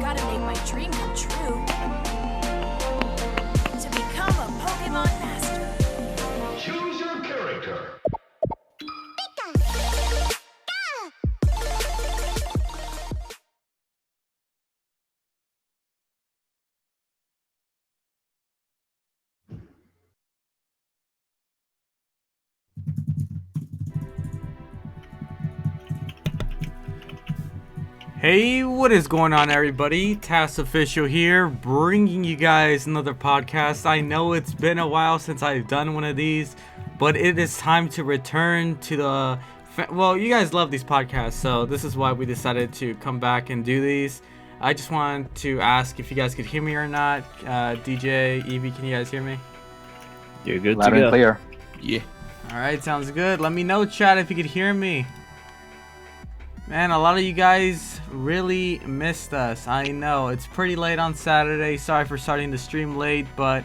Gotta make my dream come true. To become a Pokémon master. Choose your character. Hey, what is going on, everybody? TASOfficial here, bringing you guys another podcast. I know it's been a while since I've done one of these, but it is time to return to the... Well, you guys love these podcasts, so this is why we decided to come back and do these. I just wanted to ask if you guys could hear me or not. DJ, Evie, can you guys hear me? You're good Loud to and go. clear. Yeah. Alright, sounds good. Let me know, chat, if you could hear me. Man, a lot of you guys really missed us. I know, it's pretty late on Saturday. Sorry for starting the stream late, but,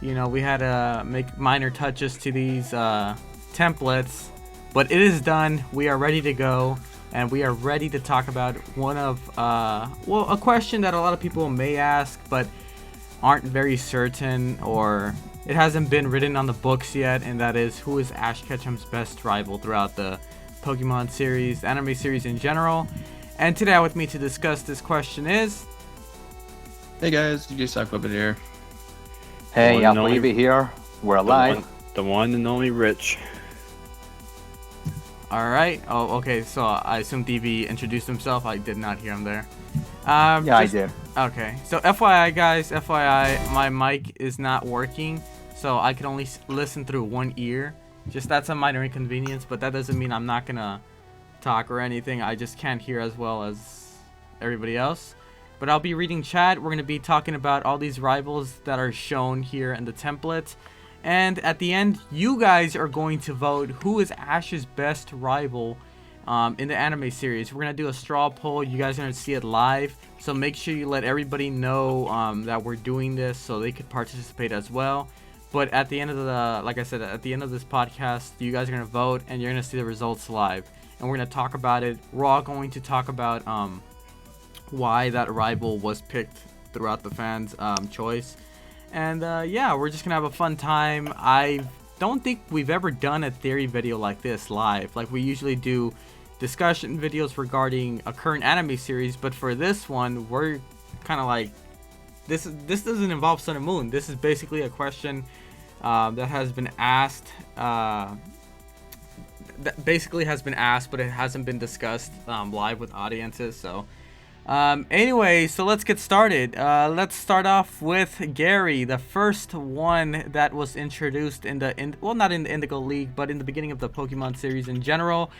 you know, we had to make minor touches to these templates. But it is done. We are ready to go. And we are ready to talk about one of, well, a question that a lot of people may ask, but aren't very certain, or it hasn't been written on the books yet. And that is, who is Ash Ketchum's best rival throughout the Pokemon series, anime series in general. And today with me to discuss this question is... Hey guys, DJ Sockpuppet here. Hey, One I and only- believe it here. We're alive. The one and only Rich. Alright. Oh, okay. So I assume DV introduced himself. I did not hear him there. Yeah, I did. Okay. So FYI, guys, FYI, my mic is not working. So I can only listen through one ear. Just that's a minor inconvenience, but that doesn't mean I'm not gonna talk or anything. I just can't hear as well as everybody else. But I'll be reading chat. We're gonna be talking about all these rivals that are shown here in the template. And at the end, you guys are going to vote who is Ash's best rival in the anime series. We're gonna do a straw poll. You guys are gonna see it live. So make sure you let everybody know that we're doing this so they could participate as well. But at the end of the, like I said, at the end of this podcast, you guys are going to vote and you're going to see the results live. And we're going to talk about it. We're all going to talk about why that rival was picked throughout the fans' choice. And yeah, we're just going to have a fun time. I don't think we've ever done a theory video like this live. Like, we usually do discussion videos regarding a current anime series. But for this one, we're kind of like, this doesn't involve Sun and Moon. This is basically a question that has been asked. That basically has been asked, but it hasn't been discussed live with audiences. So, anyway, so let's get started. Let's start off with Gary, the first one that was introduced in the well, not in the Indigo League, but in the beginning of the Pokemon series in general.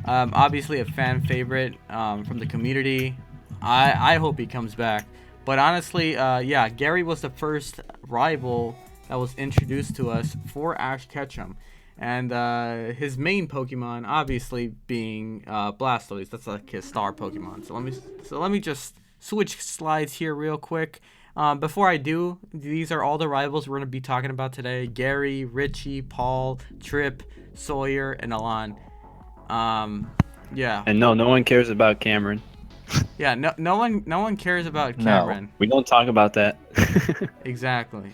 Obviously, a fan favorite from the community. I hope he comes back. But honestly, yeah, Gary was the first rival that was introduced to us for Ash Ketchum. And his main Pokemon, obviously, being Blastoise. That's like his star Pokemon. So let me just switch slides here real quick. Before I do, these are all the rivals we're going to be talking about today. Gary, Richie, Paul, Trip, Sawyer, and Alan. Yeah. And no one cares about Cameron. Yeah, no one cares about Cameron. We don't talk about that. Exactly.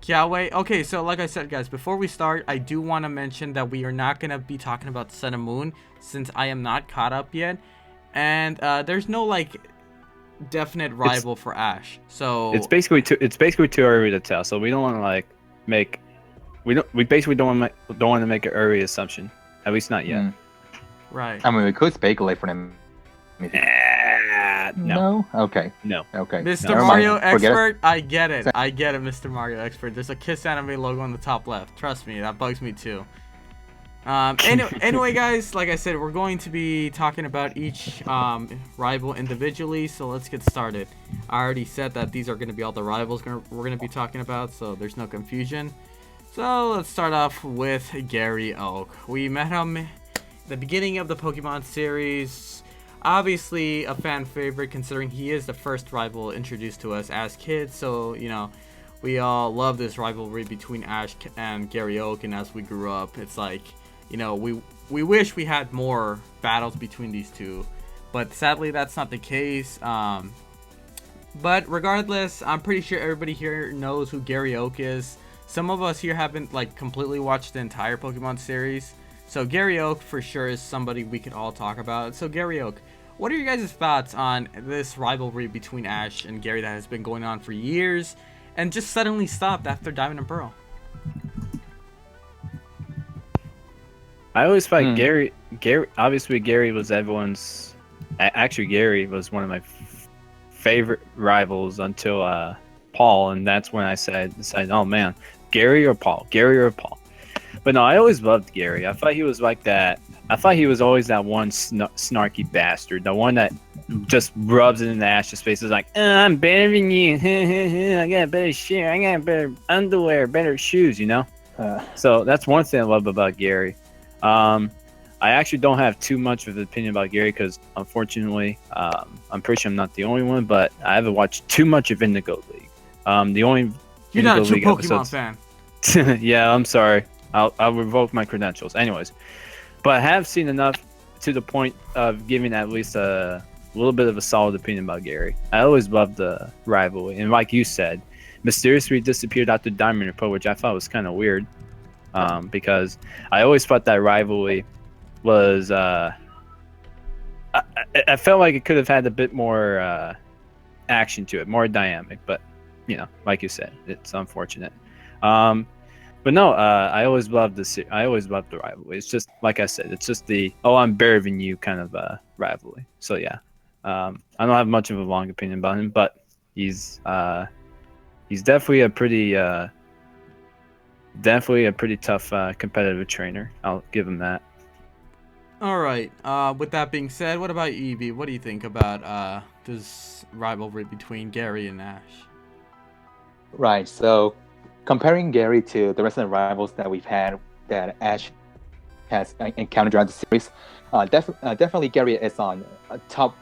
Yeah, wait. Okay, so like I said, guys, before we start, I do want to mention that we are not going to be talking about Sun and Moon since I am not caught up yet. And there's no, like, definite rival for Ash. So it's basically too early to tell. So we don't want to, like, we basically don't want to make an early assumption. At least not yet. Right. I mean, we could speculate for them. No. Okay. No. Okay. Mr. Never Mario mind. Forget it. Expert, I get it, Mr. Mario Expert. There's a Kiss Anime logo on the top left. Trust me, that bugs me too. Anyway, guys, like I said, we're going to be talking about each rival individually, so let's get started. I already said that these are going to be all the rivals we're going to be talking about, so there's no confusion. So let's start off with Gary Oak. We met him at the beginning of the Pokemon series. Obviously a fan favorite considering he is the first rival introduced to us as kids, so you know we all love this rivalry between Ash and Gary Oak, and as we grew up it's like, you know, we wish we had more battles between these two, but sadly that's not the case. But regardless, I'm pretty sure everybody here knows who Gary Oak is. Some of us here haven't like completely watched the entire Pokemon series, so Gary Oak for sure is somebody we could all talk about. So Gary Oak, what are your guys' thoughts on this rivalry between Ash and Gary that has been going on for years and just suddenly stopped after Diamond and Pearl? I always thought Gary. Obviously, Gary was everyone's. Actually, Gary was one of my favorite rivals until Paul, and that's when I decided, oh man, Gary or Paul. But no, I always loved Gary. I thought he was like that. I thought he was always that one snarky bastard, the one that just rubs it in the Ash's face. Is like, I'm better than you. I got better shit. I got better underwear, better shoes. You know. So that's one thing I love about Gary. I actually don't have too much of an opinion about Gary because, unfortunately, I'm pretty sure I'm not the only one, but I haven't watched too much of Indigo League. The only You're Indigo not a true League Pokemon fan. Yeah, I'm sorry. I'll revoke my credentials. Anyways, but I have seen enough to the point of giving at least a little bit of a solid opinion about Gary. I always loved the rivalry, and like you said, mysteriously disappeared after Diamond and Pearl, which I thought was kind of weird. Because I always thought that rivalry was I felt like it could have had a bit more action to it, more dynamic, but you know, like you said, it's unfortunate. But no, I always loved the rivalry. It's just like I said, it's just the I'm better than you kind of rivalry. So yeah, I don't have much of a long opinion about him, but he's definitely a pretty tough competitive trainer. I'll give him that. All right. With that being said, what about Evie? What do you think about this rivalry between Gary and Ash? Right. So, comparing Gary to the rest of the rivals that we've had that Ash has encountered throughout the series, definitely Gary is on top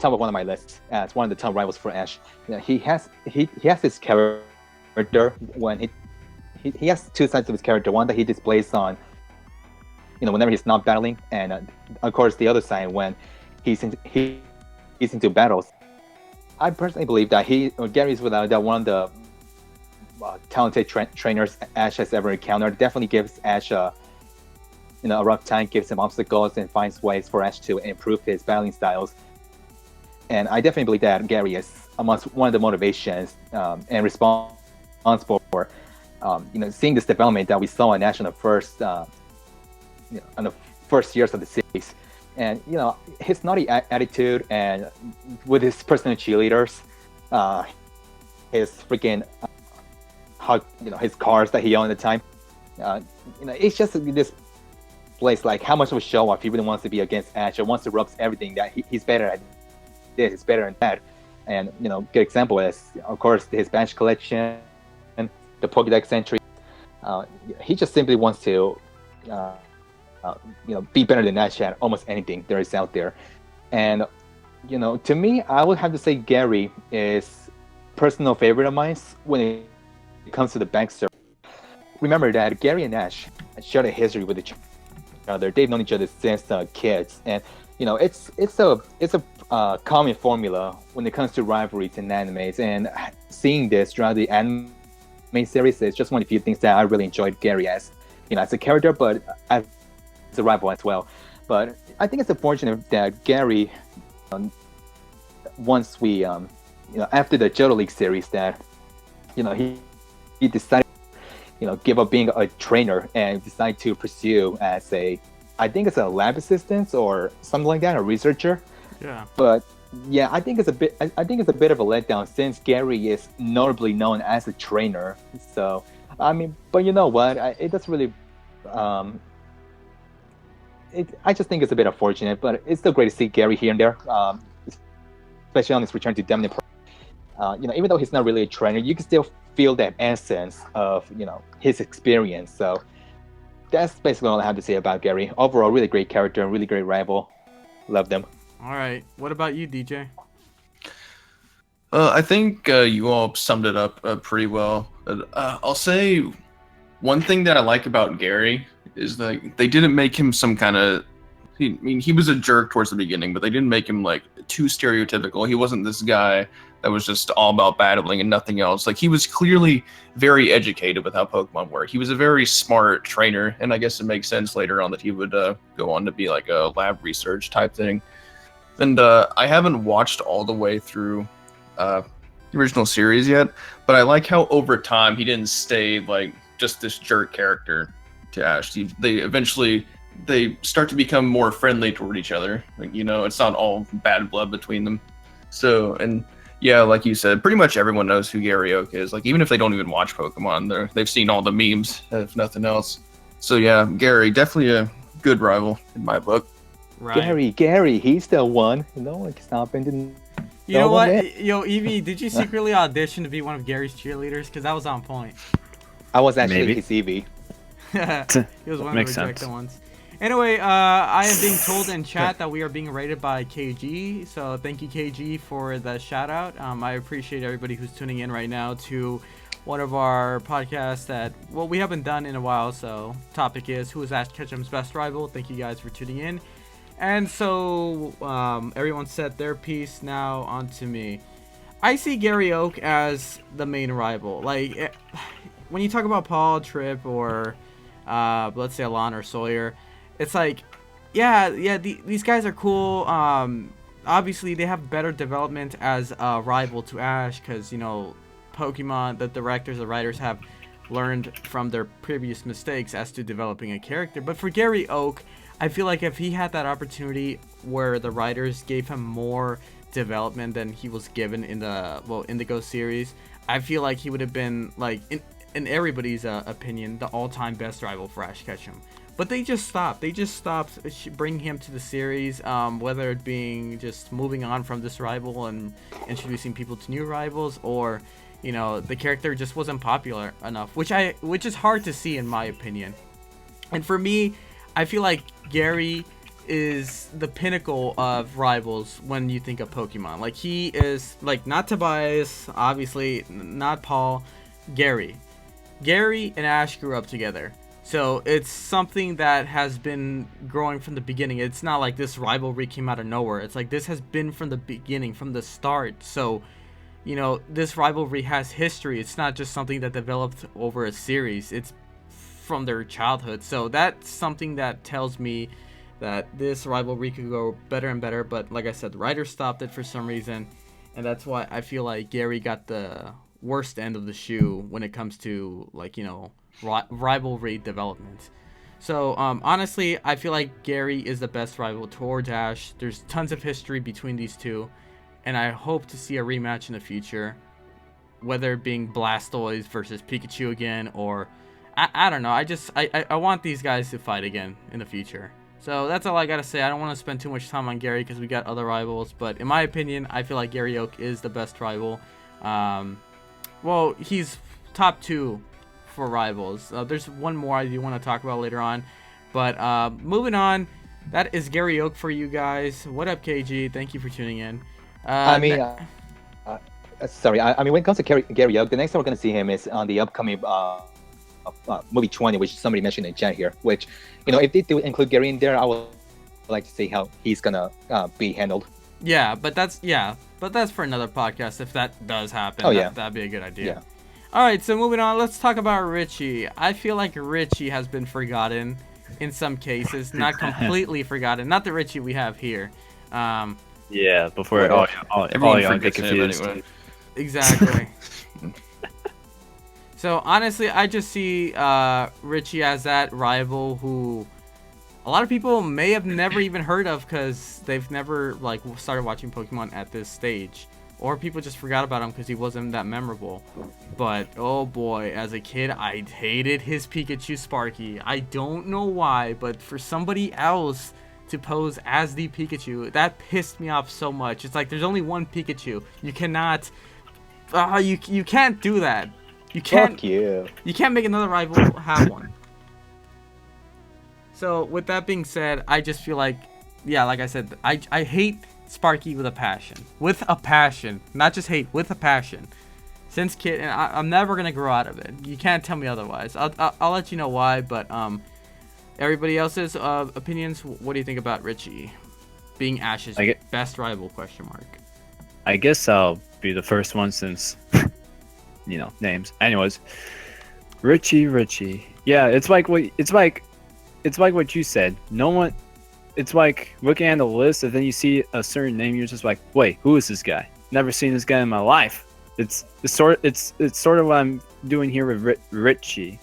of one of my lists as one of the top rivals for Ash. You know, he has this character when he has two sides of his character. One that he displays on, you know, whenever he's not battling, and of course the other side when he's into battles. I personally believe that Gary is without doubt one of the talented trainers Ash has ever encountered. Definitely gives Ash a rough time, gives him obstacles, and finds ways for Ash to improve his battling styles. And I definitely believe that Gary is amongst one of the motivations and responsible for seeing this development that we saw in Ash in the first years of the series. And his naughty attitude, and with his personal cheerleaders, his freaking his cars that he owned at the time, it's just this place like how much of a show off he really wants to be against Ash, and wants to rub everything that he's better at this, he's better at that. And good example is of course his badge collection the Pokédex entry. He just simply wants to, be better than Ash at almost anything there is out there. And to me, I would have to say Gary is personal favorite of mine when it comes to the backstory. Remember that Gary and Ash shared a history with each other. They've known each other since kids, and it's a common formula when it comes to rivalries in animes. And seeing this throughout the anime series is just one of the few things that I really enjoyed Gary as, as a character, but as a rival as well. But I think it's unfortunate that Gary, once we, after the Johto League series, that, he decided, give up being a trainer and decide to pursue as I think it's a lab assistant or something like that, a researcher. Yeah. But yeah, I think it's a bit of a letdown since Gary is notably known as a trainer. So I mean, but you know what? It doesn't really. I just think it's a bit unfortunate, but it's still great to see Gary here and there, especially on his return to Dominant Pro. Even though he's not really a trainer, you can still feel that essence of his experience. So that's basically all I have to say about Gary. Overall, really great character, really great rival. Love them. All right. What about you, DJ? I think you all summed it up pretty well. I'll say one thing that I like about Gary is that they didn't make him some kind of. He was a jerk towards the beginning, but they didn't make him like too stereotypical. He wasn't this guy that was just all about battling and nothing else. Like, he was clearly very educated with how Pokemon work. He was a very smart trainer, and I guess it makes sense later on that he would go on to be like a lab research type thing. And I haven't watched all the way through the original series yet, but I like how over time he didn't stay like just this jerk character to Ash. They start to become more friendly toward each other. Like, it's not all bad blood between them. So, and yeah, like you said, pretty much everyone knows who Gary Oak is. Like, even if they don't even watch Pokemon, they've seen all the memes, if nothing else. So yeah, Gary, definitely a good rival in my book. Right. Gary, he's the one. No one can stop him. You know what? Yo, Evie, did you secretly audition to be one of Gary's cheerleaders? Because that was on point. I was actually his Evie. He was one of the rejected ones. Anyway, I am being told in chat that we are being rated by KG, so thank you, KG, for the shout out. I appreciate everybody who's tuning in right now to one of our podcasts that, well, we haven't done in a while. So topic is, who is Ash Ketchum's best rival? Thank you guys for tuning in. And so everyone said their piece. Now on to me. I see Gary Oak as the main rival. Like, when you talk about Paul, Trip, or let's say Alon or Sawyer, it's like, these guys are cool. Obviously, they have better development as a rival to Ash because, Pokemon, the directors, the writers have learned from their previous mistakes as to developing a character. But for Gary Oak, I feel like if he had that opportunity where the writers gave him more development than he was given in the Indigo series, I feel like he would have been, like, in everybody's opinion, the all-time best rival for Ash Ketchum. But they just stopped. They just stopped bringing him to the series, whether it being just moving on from this rival and introducing people to new rivals, or, the character just wasn't popular enough, which is hard to see in my opinion. And for me, I feel like Gary is the pinnacle of rivals when you think of Pokemon. Like, he is, like, not Tobias, obviously, not Paul, Gary. Gary and Ash grew up together. So it's something that has been growing from the beginning. It's not like this rivalry came out of nowhere. It's like this has been from the beginning, from the start. So, this rivalry has history. It's not just something that developed over a series. It's from their childhood. So that's something that tells me that this rivalry could go better and better. But like I said, the writers stopped it for some reason. And that's why I feel like Gary got the worst end of the shoe when it comes to, like, rivalry development. So honestly, I feel like Gary is the best rival towards Ash. There's tons of history between these two, and I hope to see a rematch in the future, whether it being Blastoise versus Pikachu again, or I don't know. I want these guys to fight again in the future. So that's all I gotta say. I don't want to spend too much time on Gary because we got other rivals, but in my opinion, I feel like Gary Oak is the best rival. Well, he's top 2 for rivals. There's one more I do want to talk about later on, but moving on. That is Gary Oak for you guys. What up, KG? Thank you for tuning in. Sorry. I mean, when it comes to Gary Oak, the next time we're going to see him is on the upcoming movie 20, which somebody mentioned in chat here. Which, if they do include Gary in there, I would like to see how he's gonna be handled. Yeah, but that's for another podcast if that does happen. Oh yeah, that'd be a good idea. Yeah. All right, so moving on, let's talk about Richie. I feel like Richie has been forgotten in some cases, not completely forgotten. Not the Richie we have here. Yeah, before all y'all get confused. Anyway. Exactly. So honestly, I just see Richie as that rival who a lot of people may have never even heard of because they've never started watching Pokemon at this stage, or people just forgot about him because he wasn't that memorable. But oh boy, as a kid, I hated his Pikachu Sparky. I don't know why, but for somebody else to pose as the Pikachu, that pissed me off so much. It's like there's only one Pikachu. You cannot, you can't do that. You can't. Fuck you. You can't make another rival have one. So with that being said, I just feel like, yeah, like I said, I hate Sparky with a passion. With a passion, not just hate, with a passion. Since kid, and I'm never gonna grow out of it. You can't tell me otherwise. I'll let you know why. But everybody else's opinions. What do you think about Richie being Ash's best rival? ? I guess I'll be the first one since. Names. Anyways, Richie. Yeah, it's like what you said. No one. It's like looking at the list, and then you see a certain name, you're just like, wait, who is this guy? Never seen this guy in my life. It's sort of what I'm doing here with Richie.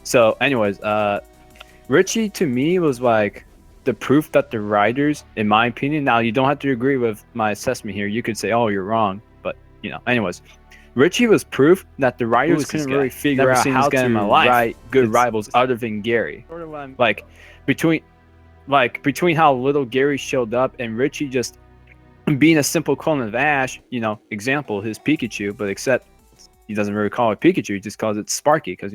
So, anyways, Richie to me was like the proof that the writers, in my opinion. Now you don't have to agree with my assessment here. You could say, oh, you're wrong, but anyways. Richie was proof that the writers couldn't really figure out how to write good rivals other than Gary. Sort of like between how little Gary showed up and Richie just being a simple clone of Ash, example, his Pikachu, but except he doesn't really call it Pikachu, he just calls it Sparky because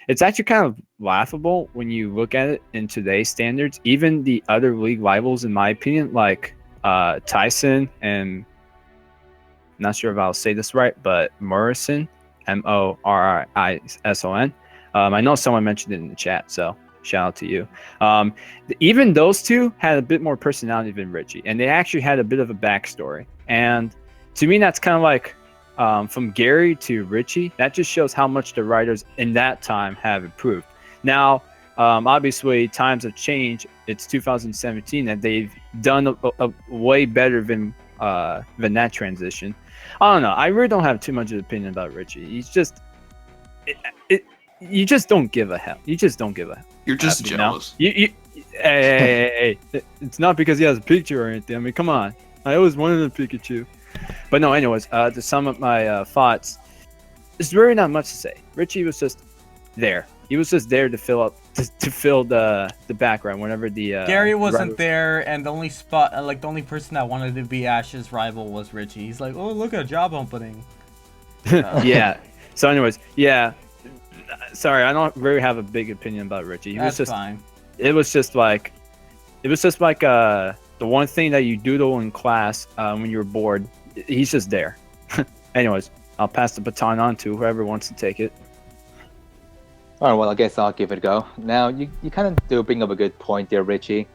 it's actually kind of laughable when you look at it in today's standards. Even the other league rivals, in my opinion, like Tyson and not sure if I'll say this right, but Morrison, Morrison. I know someone mentioned it in the chat, so shout out to you. Even those two had a bit more personality than Richie, and they actually had a bit of a backstory. And to me, that's kind of like from Gary to Richie. That just shows how much the writers in that time have improved. Now, obviously, times have changed. It's 2017, and they've done a way better than that transition. I don't know. I really don't have too much of an opinion about Richie. He's just, you just don't give a hell. You just don't give a hell. You're just jealous. Hey. It's not because he has a picture or anything. I mean, come on. I always wanted a Pikachu. But no, anyways, to sum up my thoughts, there's really not much to say. Richie was just there. He was just there to fill the background whenever the Gary wasn't there, and the only the only person that wanted to be Ash's rival was Richie. He's like, oh, look at a job opening. Yeah. So, anyways, yeah. Sorry, I don't really have a big opinion about Richie. That's fine. It was just like the one thing that you doodle in class when you're bored. He's just there. Anyways, I'll pass the baton on to whoever wants to take it. All right, well, I guess I'll give it a go. Now, you kind of do bring up a good point there, Richie.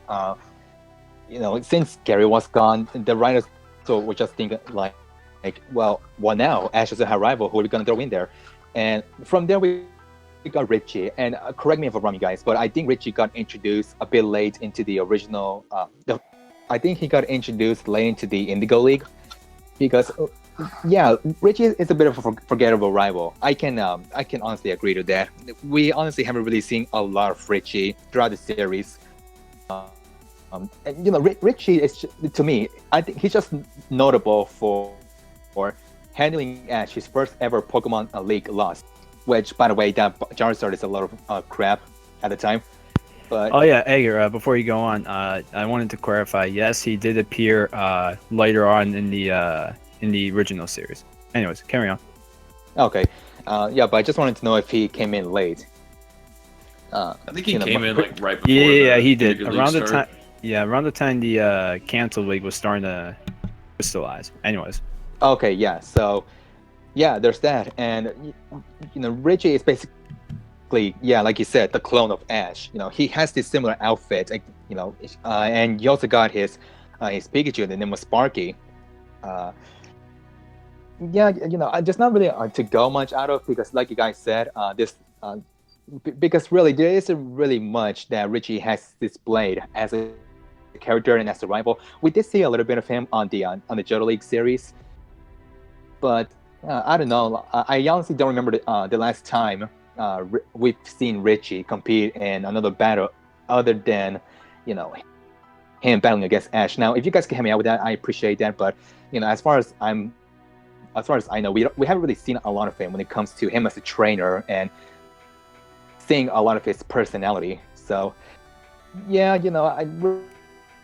Since Gary was gone, the writers were just thinking well, now Ash doesn't have a rival. Who are we going to throw in there? And from there, we got Richie. And correct me if I'm wrong, you guys, but I think Richie got introduced a bit late into the original. I think he got introduced late into the Indigo League because. Yeah, Richie is a bit of a forgettable rival. I can honestly agree to that. We honestly haven't really seen a lot of Richie throughout the series. Richie is, to me, I think he's just notable for handling Ash, his first ever Pokemon League loss. Which, by the way, that Charizard is a lot of crap at the time. But oh yeah, Edgar. Before you go on, I wanted to clarify. Yes, he did appear later on in the original series. Anyways, carry on. Okay. Yeah, but I just wanted to know if he came in late. I think he You know, came in but- like right before. Yeah, the he did. Premier League Around the start. time. Yeah, around the time the canceled league was starting to crystallize. Anyways. Okay, yeah. So, yeah, there's that, and Richie is basically, yeah, like you said, the clone of Ash. He has this similar outfit, like, and he also got his Pikachu. The name was Sparky. Uh, yeah, there's not really to go much out of, because, like you guys said, because really there isn't really much that Richie has displayed as a character and as a rival. We did see a little bit of him on the Johto League series, but I don't know. I honestly don't remember the last time we've seen Richie compete in another battle other than, him battling against Ash. Now, if you guys can help me out with that, I appreciate that. But as far as I know, we haven't really seen a lot of him when it comes to him as a trainer and seeing a lot of his personality. So, yeah,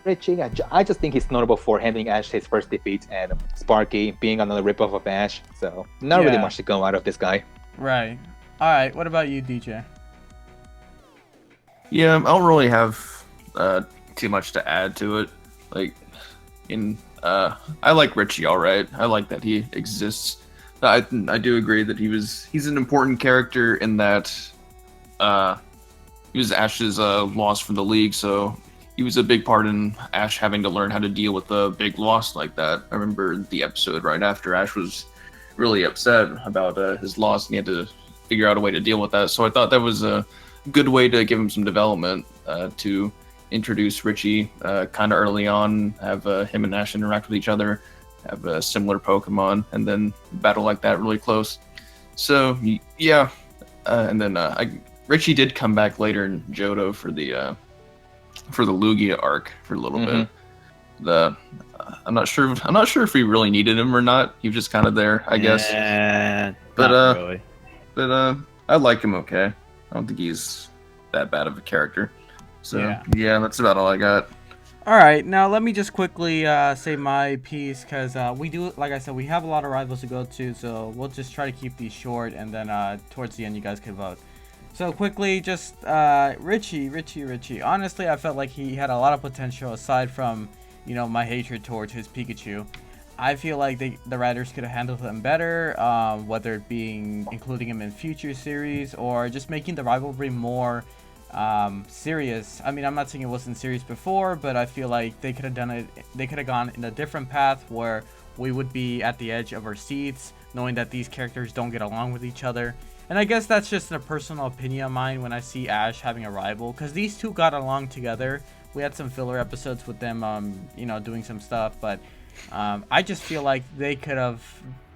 Richie, I just think he's notable for handling Ash his first defeat, and Sparky being another ripoff of Ash. So, not really Yeah. much to go out of this guy. Right. All right. What about you, DJ? Yeah, I don't really have too much to add to it. Like, I like Richie, all right. I like that he exists. I do agree that he's an important character in that he was Ash's loss from the league, so he was a big part in Ash having to learn how to deal with a big loss like that. I remember the episode right after Ash was really upset about his loss, and he had to figure out a way to deal with that. So I thought that was a good way to give him some development, to introduce Richie kind of early on, have him and Ash interact with each other, have a similar Pokemon, and then battle like that really close. So yeah, and then Richie did come back later in Johto for the Lugia arc for a little bit. I'm not sure if we really needed him or not. He was just kind of there, I guess. But not really. But I like him okay. I don't think he's that bad of a character. So yeah, that's about all I got. All right, now let me just quickly say my piece, because we do, like I said, we have a lot of rivals to go to, so we'll just try to keep these short, and then towards the end you guys can vote. So quickly, just Richie. Honestly, I felt like he had a lot of potential aside from, my hatred towards his Pikachu. I feel like the writers could have handled him better, whether it being including him in future series or just making the rivalry more serious. I mean, I'm not saying it wasn't serious before, but I feel like they could have done it. They could have gone in a different path where we would be at the edge of our seats, knowing that these characters don't get along with each other. And I guess that's just a personal opinion of mine when I see Ash having a rival, because these two got along together. We had some filler episodes with them, doing some stuff, but I just feel like they could have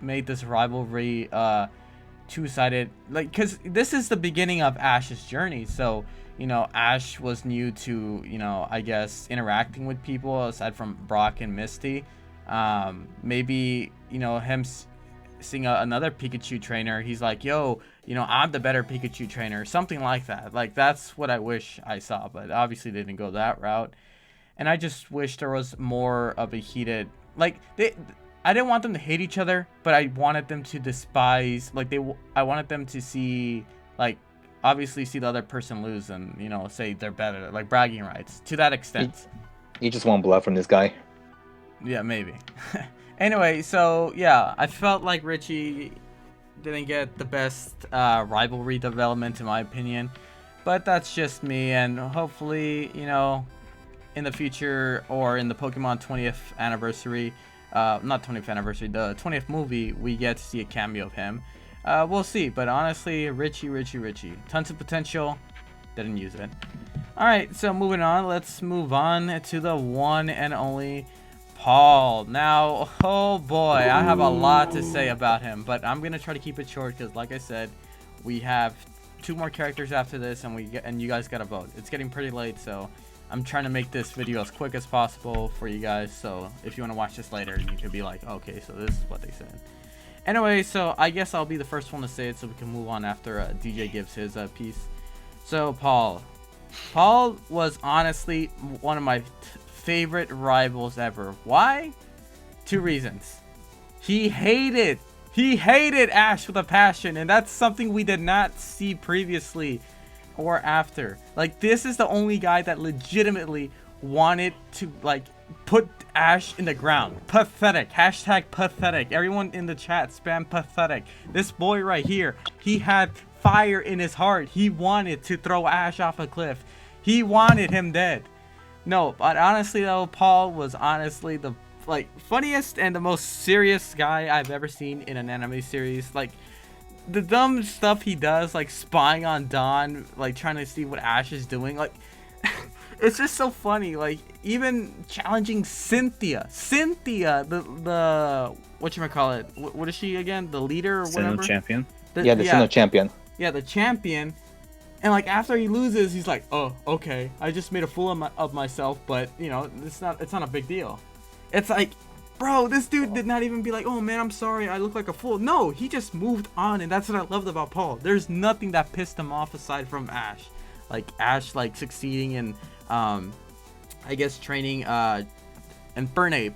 made this rivalry two-sided, like, because this is the beginning of Ash's journey. So Ash was new to I guess interacting with people aside from Brock and Misty. Maybe him seeing another Pikachu trainer, he's like, yo, I'm the better Pikachu trainer, something like that. Like, that's what I wish I saw, but obviously they didn't go that route. And I just wish there was more of a heated, like, I didn't want them to hate each other, but I wanted them to despise, like, I wanted them to see, like, obviously see the other person lose and, say they're better, like bragging rights to that extent. You just want blood from this guy. Yeah, maybe. Anyway, so yeah, I felt like Richie didn't get the best rivalry development in my opinion, but that's just me, and hopefully, in the future or in the Pokemon 20th anniversary, not 20th anniversary, the 20th movie, we get to see a cameo of him. We'll see, but honestly, Richie, tons of potential, didn't use it. Alright, so moving on, let's move on to the one and only Paul. Now, oh boy, I have a lot to say about him, but I'm gonna try to keep it short because, like I said, we have 2 more characters after this, and you guys gotta vote. It's getting pretty late, so I'm trying to make this video as quick as possible for you guys. So if you want to watch this later, you could be like, okay, so this is what they said. Anyway, so I guess I'll be the first one to say it, so we can move on after DJ gives his piece. So Paul was honestly one of my favorite rivals ever. Why? 2 reasons. He hated He hated Ash with a passion, and that's something we did not see previously or after. Like, this is the only guy that legitimately wanted to, like, put Ash in the ground. Pathetic. Hashtag pathetic. Everyone in the chat spam pathetic. This boy right here, he had fire in his heart. He wanted to throw Ash off a cliff. He wanted him dead. No, but honestly though, Paul was honestly the funniest and the most serious guy I've ever seen in an anime series. Like, the dumb stuff he does, like spying on Dawn, like trying to see what Ash is doing, like it's just so funny. Like, even challenging Cynthia, the whatchamacallit, what is she again, the leader or whatever, champion. The Sinnoh champion. Yeah, the champion. And like, after he loses, he's like, oh, okay, I just made a fool of myself, but you know, it's not a big deal. It's like, bro, this dude did not even be like, oh man, I'm sorry, I look like a fool. No, he just moved on, and that's what I loved about Paul. There's nothing that pissed him off aside from Ash. Like, Ash, like, succeeding in, I guess, training, Infernape,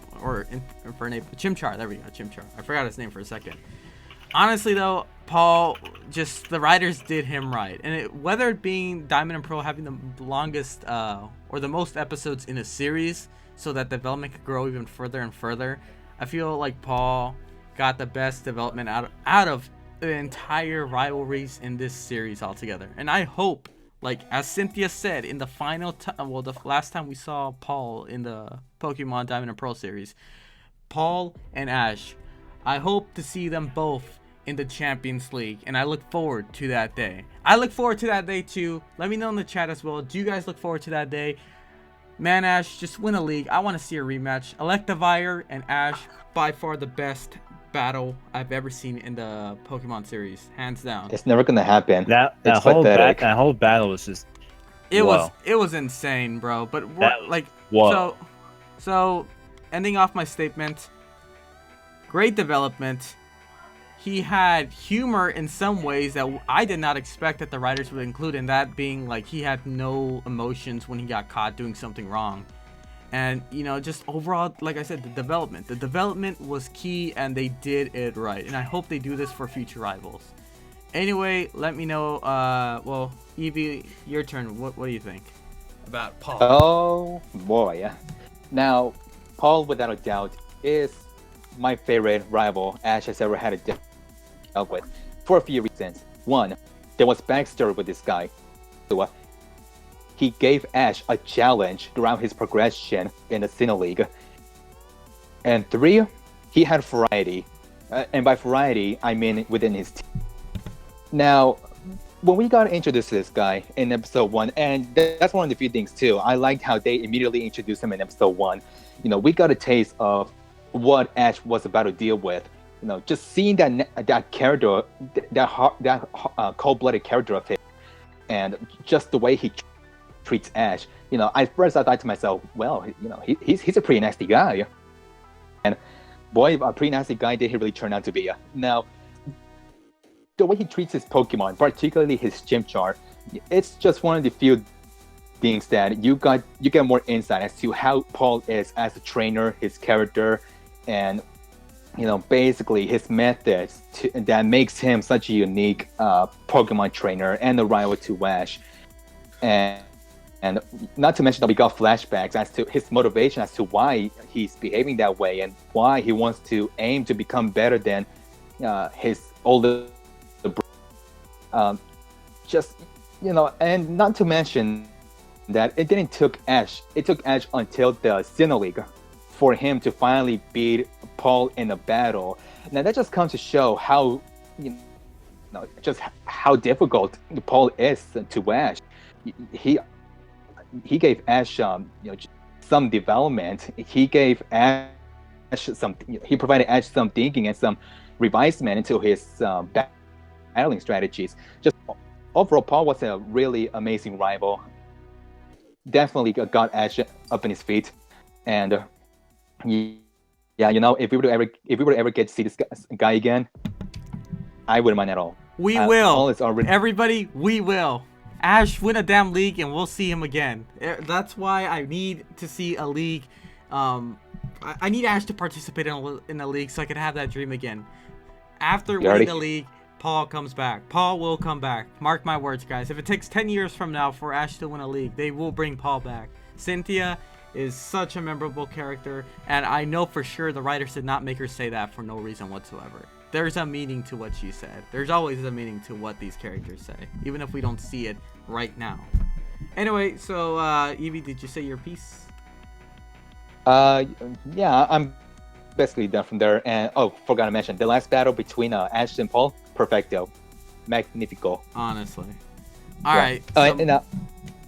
Chimchar, there we go, Chimchar. I forgot his name for a second. Honestly though, Paul, just, the writers did him right. And whether it being Diamond and Pearl having the longest, or the most episodes in a series, so that development could grow even further and further, I feel like Paul got the best development out of the entire rivalries in this series altogether. And I hope, like, as Cynthia said in the final the last time we saw Paul in the Pokemon Diamond and Pearl series, Paul and Ash, I hope to see them both in the Champions League, and I look forward to that day. I look forward to that day too. Let me know in the chat as well. Do you guys look forward to that day? Man, Ash, just win a league. I want to see a rematch. Electivire and Ash, by far the best battle I've ever seen in the Pokemon series, hands down. It's never gonna happen. That whole battle was just. It was insane, bro. But so ending off my statement. Great development. He had humor in some ways that I did not expect that the writers would include, in that being like he had no emotions when he got caught doing something wrong. And, you know, just overall, like I said, the development was key, and they did it right. And I hope they do this for future rivals. Anyway, let me know, well, Evie, your turn. What do you think about Paul? Oh boy. Now, Paul, without a doubt, is my favorite rival Ash has ever had to deal with, for a few reasons. One, there was backstory with this guy. So, he gave Ash a challenge throughout his progression in the Sinnoh League. And 3, he had variety. And by variety, I mean within his team. Now, when we got introduced to this guy in episode 1, and that's one of the few things too, I liked how they immediately introduced him in episode 1. You know, we got a taste of what Ash was about to deal with. You know, just seeing that character, that cold-blooded character of his, and just the way he treats Ash. You know, at first I thought to myself, well, you know, he's a pretty nasty guy, and boy, a pretty nasty guy did he really turn out to be. Now, the way he treats his Pokemon, particularly his Chimchar, it's just one of the few things that you get more insight as to how Paul is as a trainer, his character, and, you know, basically his methods that makes him such a unique Pokemon trainer and a rival to Ash. And not to mention that we got flashbacks as to his motivation as to why he's behaving that way and why he wants to aim to become better than his older brother. Just, you know, and not to mention that it took Ash until the Sinnoh League for him to finally beat Paul in a battle. Now that just comes to show how, you know, just how difficult Paul is to Ash. He gave Ash, you know, some development. He gave Ash some. He provided Ash some thinking and some revisement into his battling strategies. Just overall, Paul was a really amazing rival. Definitely got Ash up in his feet, and yeah, you know, if we were to ever get to see this guy again, I wouldn't mind at all. We will. Everybody, we will. Ash, win a damn league and we'll see him again. That's why I need to see a league. I need Ash to participate in a league so I can have that dream again. After You winning already- the league, Paul comes back. Paul will come back. Mark my words, guys. If it takes 10 years from now for Ash to win a league, they will bring Paul back. Cynthia is such a memorable character, and I know for sure the writers did not make her say that for no reason whatsoever. There's a meaning to what she said. There's always a meaning to what these characters say, even if we don't see it right now. Anyway, so Evie, did you say your piece? Yeah, I'm basically done from there. And forgot to mention the last battle between Ash and Paul, perfecto, magnifico. Honestly. All right. No,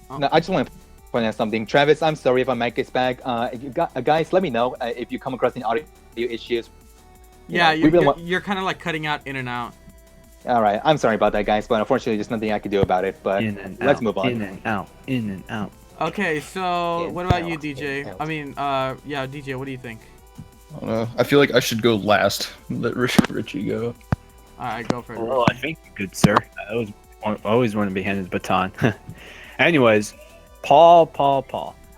I just want to point out something. Travis, I'm sorry if my mic is back. Guys, let me know if you come across any audio issues. Yeah, we really you're kind of like cutting out in and out. All right, I'm sorry about that, guys, but unfortunately, there's nothing I can do about it. But let's move on. In and out. In and out. Okay, so In, what about you, out, DJ? in, out. I mean, yeah, DJ, what do you think? I don't know. I feel like I should go last. Let Richie go. All right, go for it. Well, I think you could, sir. I always want to be handed the baton. Anyways, Paul.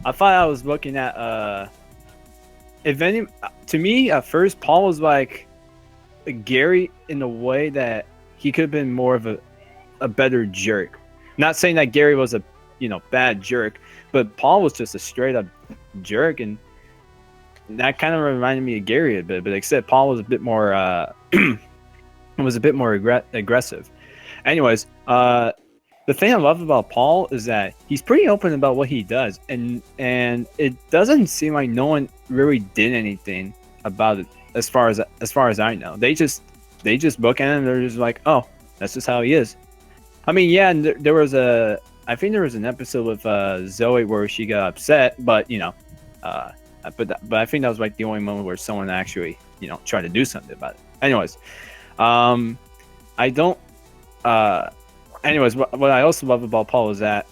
I thought I was looking at to me at first, Paul was like Gary in a way that he could have been more of a better jerk. Not saying that Gary was a bad jerk, but Paul was just a straight up jerk, and that kind of reminded me of Gary a bit. But except Paul was a bit more aggressive. Anyways, the thing I love about Paul is that he's pretty open about what he does, and it doesn't seem like no one really did anything about it as far as I know. They just look at him and they're just like, oh, that's just how he is. I mean, yeah, and I think there was an episode with Zoe where she got upset, but but I think that was like the only moment where someone actually tried to do something about it. Anyways, anyways, what I also love about Paul is that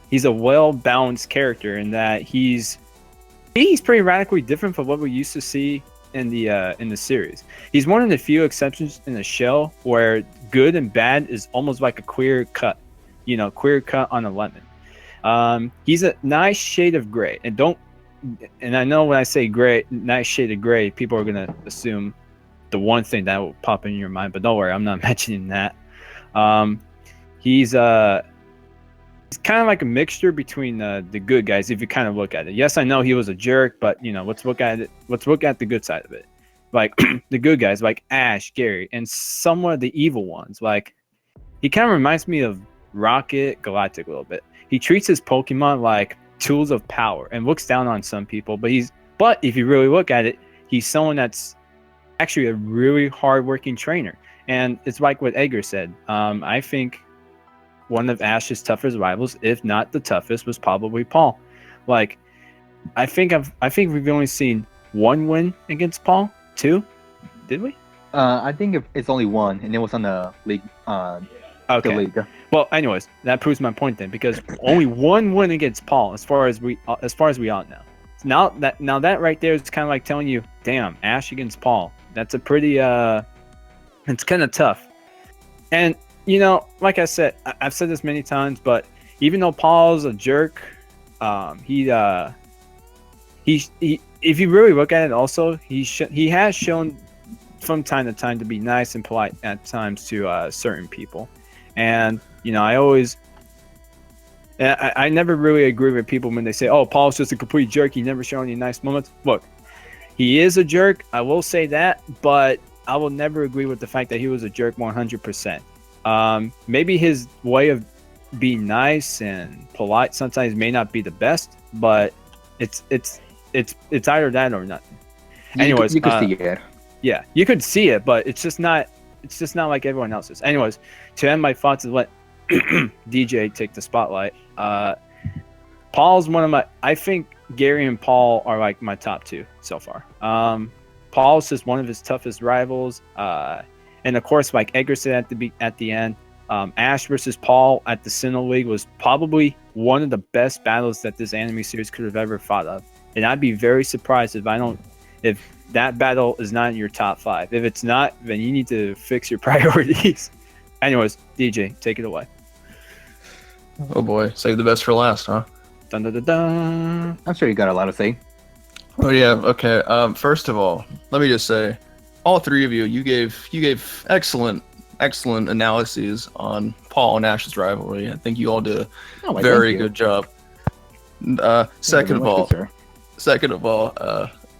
he's a well-balanced character in that he's pretty radically different from what we used to see in the series. He's one of the few exceptions in the show where good and bad is almost like a clear cut on a lemon. He's a nice shade of gray, and I know when I say gray, nice shade of gray, people are gonna assume the one thing that will pop in your mind, but don't worry, I'm not mentioning that. He's kind of like a mixture between the good guys if you kind of look at it. Yes, I know he was a jerk, but let's look at the good side of it. Like the good guys, like Ash, Gary, and somewhat of the evil ones. Like he kind of reminds me of Rocket Galactic a little bit. He treats his Pokemon like tools of power and looks down on some people, but if you really look at it, he's someone that's actually a really hardworking trainer. And it's like what Edgar said. I think one of Ash's toughest rivals, if not the toughest, was probably Paul. Like, I think we've only seen one win against Paul. 2, did we? I think it's only one, and it was on the league. Okay. The league. Well, anyways, that proves my point then, because only one win against Paul, as far as we all know. Now that right there is kind of like telling you, damn, Ash against Paul. That's a pretty it's kind of tough. And like I said, I've said this many times, but even though Paul's a jerk, he if you really look at it, also he has shown from time to time to be nice and polite at times to certain people. And I never really agree with people when they say, "Oh, Paul's just a complete jerk. He never shown any nice moments." Look, he is a jerk. I will say that, but I will never agree with the fact that he was a jerk 100%. Maybe his way of being nice and polite sometimes may not be the best, but it's either that or nothing. Anyways, you could see it. Yeah, you could see it, but it's just not like everyone else's. Anyways, to end my thoughts and let DJ take the spotlight. Paul's I think Gary and Paul are like my top 2 so far. Paul's just one of his toughest rivals. And of course, like Edgar said at the end, Ash versus Paul at the Sinnoh League was probably one of the best battles that this anime series could have ever thought of. And I'd be very surprised if that battle is not in your top 5. If it's not, then you need to fix your priorities. Anyways, DJ, take it away. Oh boy, save the best for last, huh? Dun, dun, dun, dun. I'm sure you got a lot to say. Oh yeah, okay. First of all, let me just say, all three of you gave excellent analyses on Paul and Ash's rivalry. I think you all did a very good job. Second of all,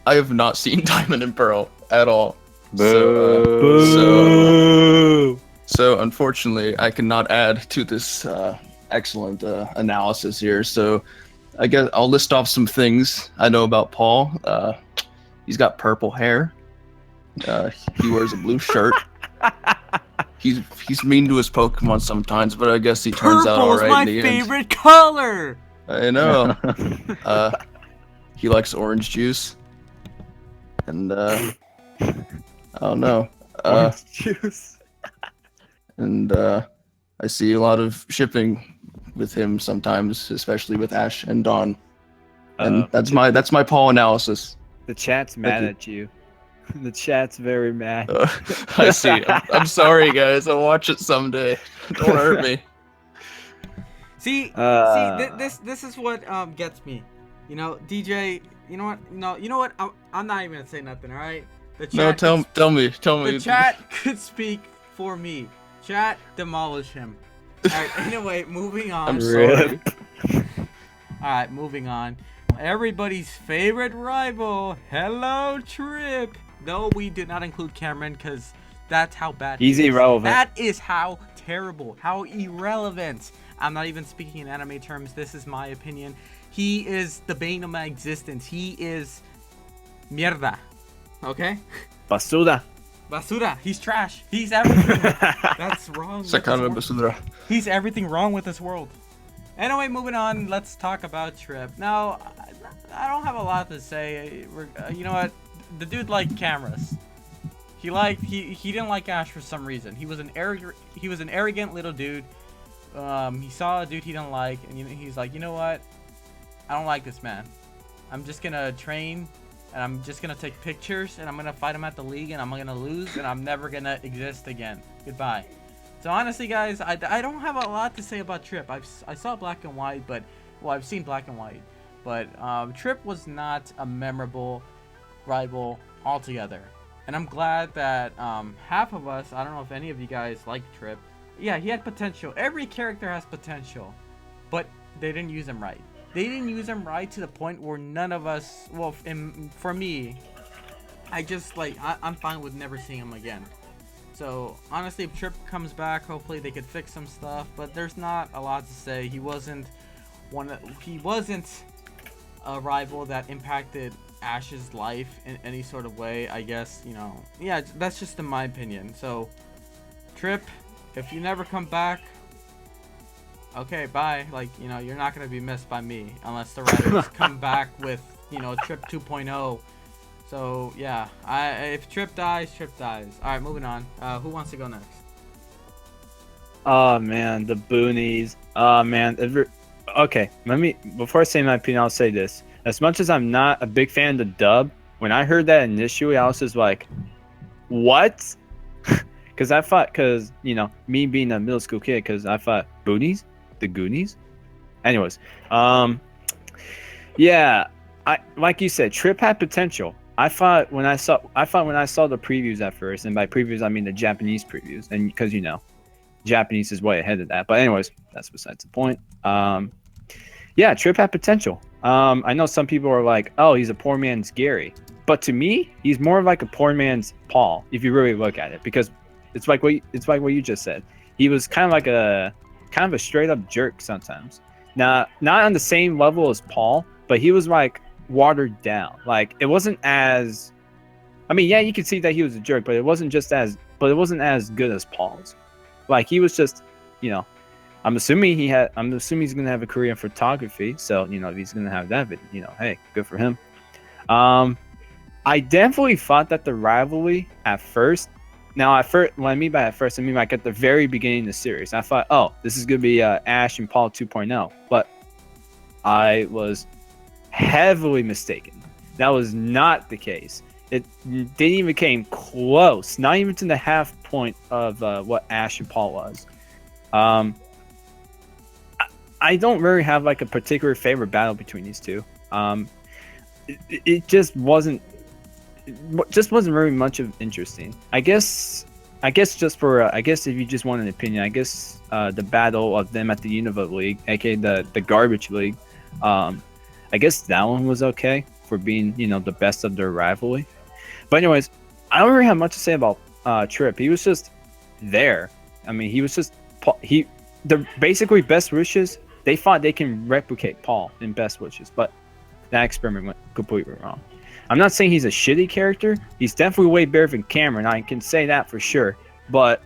I have not seen Diamond and Pearl at all. So unfortunately, I cannot add to this excellent analysis here. So I guess I'll list off some things I know about Paul. He's got purple hair. He wears a blue shirt. He's mean to his Pokemon sometimes, but I guess he turns out all right in the end. Purple's my favorite color. I know. He likes orange juice, and I don't know. Orange juice. And I see a lot of shipping with him sometimes, especially with Ash and Dawn. And that's my Paul analysis. The chat's mad at you. The chat's very mad. I see. I'm sorry, guys. I'll watch it someday. Don't hurt me. See, this is what gets me. You know, DJ. You know what? No, you know what? I'm not even gonna say nothing. All right. The chat tell me. The chat could speak for me. Chat, demolish him. All right. Anyway, moving on. I'm sorry. All right, moving on. Everybody's favorite rival. Hello, Trip. No, we did not include Cameron because that's how bad. He's irrelevant. That is how terrible, how irrelevant. I'm not even speaking in anime terms. This is my opinion. He is the bane of my existence. He is mierda. Okay? Basura. Basura. He's trash. He's everything. That's wrong. Sakana basura. He's everything wrong with this world. Anyway, moving on. Let's talk about Trip. Now, I don't have a lot to say. You know what? The dude liked cameras. He didn't like Ash for some reason. He was an arrogant little dude. He saw a dude he didn't like, and he's like, you know what? I don't like this man. I'm just gonna train, and I'm just gonna take pictures, and I'm gonna fight him at the league, and I'm gonna lose, and I'm never gonna exist again. Goodbye. So honestly, guys, I don't have a lot to say about Trip. I saw Black and White, but I've seen Black and White, but Trip was not a memorable rival altogether. And I'm glad that half of us, I don't know if any of you guys like Trip. Yeah, he had potential. Every character has potential, but they didn't use him right. They didn't use him right to the point where none of us, well, for me, I'm fine with never seeing him again. So honestly, if Trip comes back, hopefully they could fix some stuff, but there's not a lot to say. He wasn't a rival that impacted Ash's life in any sort of way, I guess. You know, yeah, that's just in my opinion. So Trip, if you never come back, okay, bye. Like, you know, you're not gonna be missed by me unless the writers come back with, you know, Trip 2.0. So yeah, if Trip dies, Trip dies. All right, moving on. Who wants to go next? Oh man, the boonies. Oh man. Okay, before I say my opinion, I'll say this. As much as I'm not a big fan of the dub, when I heard that initially, I was just like, what? Because you know, me being a middle school kid, because I thought, boonies? The Goonies? Anyways, yeah, like you said, Trip had potential. I thought when I saw the previews at first, and by previews I mean the Japanese previews, and because you know, Japanese is way ahead of that. But anyways, that's besides the point. Yeah, Trip had potential. I know some people are like, oh, he's a poor man's Gary, but to me, he's more of like a poor man's Paul, if you really look at it, because it's like what you just said. He was kind of a straight up jerk sometimes. Now, not on the same level as Paul, but he was like watered down. Like it wasn't as, I mean, yeah, you could see that he was a jerk, but it wasn't as good as Paul's. Like he was just, you know, I'm assuming he's gonna have a career in photography. So, you know, if he's gonna have that, but you know, hey, good for him. I definitely thought that the rivalry at first. Now, what I mean by at first, I mean like at the very beginning of the series. I thought, oh, this is gonna be Ash and Paul 2.0, but I was heavily mistaken. That was not the case. It didn't even came close, not even to the half point of what Ash and Paul was. I don't really have like a particular favorite battle between these two. It just wasn't. just wasn't very much of interesting. I guess just for I guess if you just want an opinion, I guess the battle of them at the Unova League, aka the garbage league, I guess that one was okay for being the best of their rivalry. But anyways, I don't really have much to say about Trip. He was just there. I mean, he was just the basically best wishes. They thought they can replicate Paul in best wishes, but that experiment went completely wrong. I'm not saying he's a shitty character. He's definitely way better than Cameron. I can say that for sure. But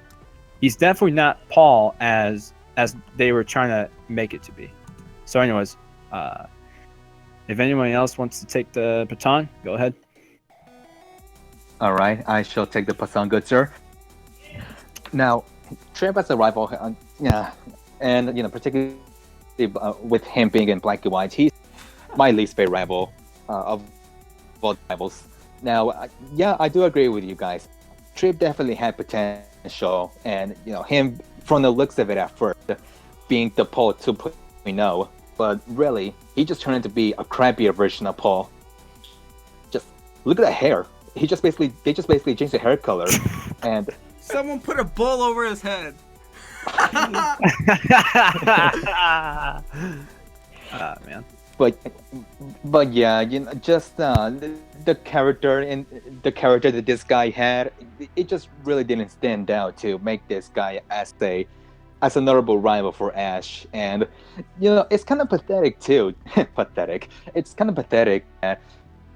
he's definitely not Paul as they were trying to make it to be. So anyways, if anyone else wants to take the baton, go ahead. All right, I shall take the baton, good sir. Now, Trip as a rival, and particularly with him being in Black and White, he's my least favorite rival of all rivals. Now, I do agree with you guys. Trip definitely had potential, and him from the looks of it at first, being the Paul 2.0, but really he just turned into be a crappier version of Paul. Just look at that hair. They just basically changed the hair color, and Someone put a bowl over his head. Man. But yeah, just the character that this guy had, it just really didn't stand out to make this guy as a notable rival for Ash. And it's kind of pathetic too. It's kind of pathetic that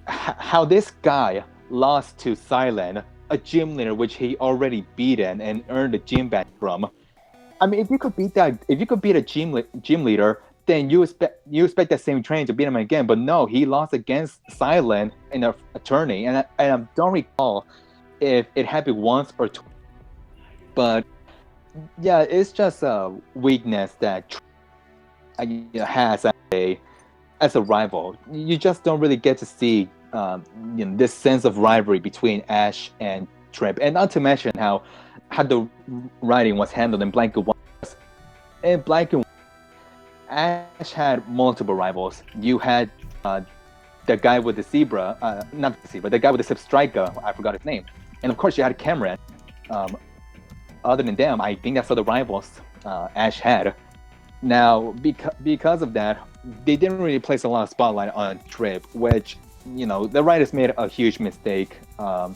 how this guy lost to Silent, a gym leader which he already beaten and earned a gym badge from. I mean, if you could beat a gym leader, then you expect that same training to beat him again. But no, he lost against Silent in an attorney, and I don't recall if it happened once or twice. But yeah, it's just a weakness that has as a rival. You just don't really get to see this sense of rivalry between Ash and Trip, and not to mention how the writing was handled in Black and White. In Black and White, Ash had multiple rivals. You had the guy with the zebra, not the zebra, the guy with the zip striker. I forgot his name. And of course, you had Cameron. Other than them, I think that's all the rivals Ash had. Now, because of that, they didn't really place a lot of spotlight on Trip, which the writers made a huge mistake on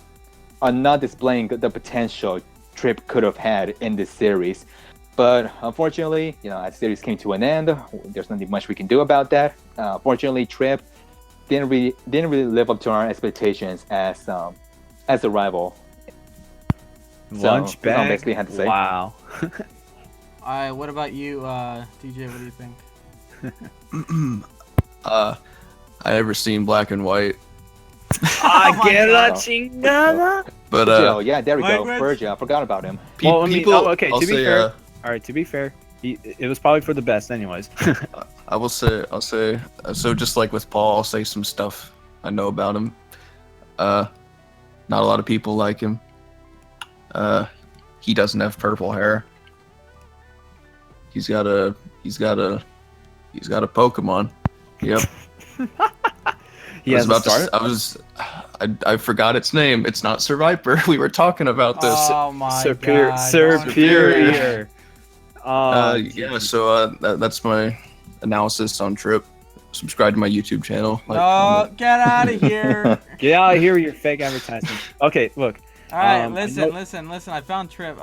not displaying the potential Trip could have had in this series. But unfortunately, as the series came to an end, there's nothing much we can do about that. Fortunately, Trip didn't really live up to our expectations as a rival. Lunch so, bag. I basically had to say. Wow. Alright, what about you, DJ? What do you think? I never seen Black and White, Que la God. chingada. but Virgil, yeah, there we go. Language. Virgil, I forgot about him. Well, I mean, people. okay. I'll To be say, fair, all right. To be fair, it was probably for the best, anyways. I'll say. So just like with Paul, I'll say some stuff I know about him. Not a lot of people like him. He doesn't have purple hair. He's got a Pokémon. Yep. He has a start. I forgot its name. It's not Sir Viper. We were talking about this. Oh my Superior. god. Superior. Yeah. So that's my analysis on Trip. Subscribe to my YouTube channel. Like, No, comment. get out of here. Get out of here with your fake advertisement. Okay, look. Alright, I listen. I found Trip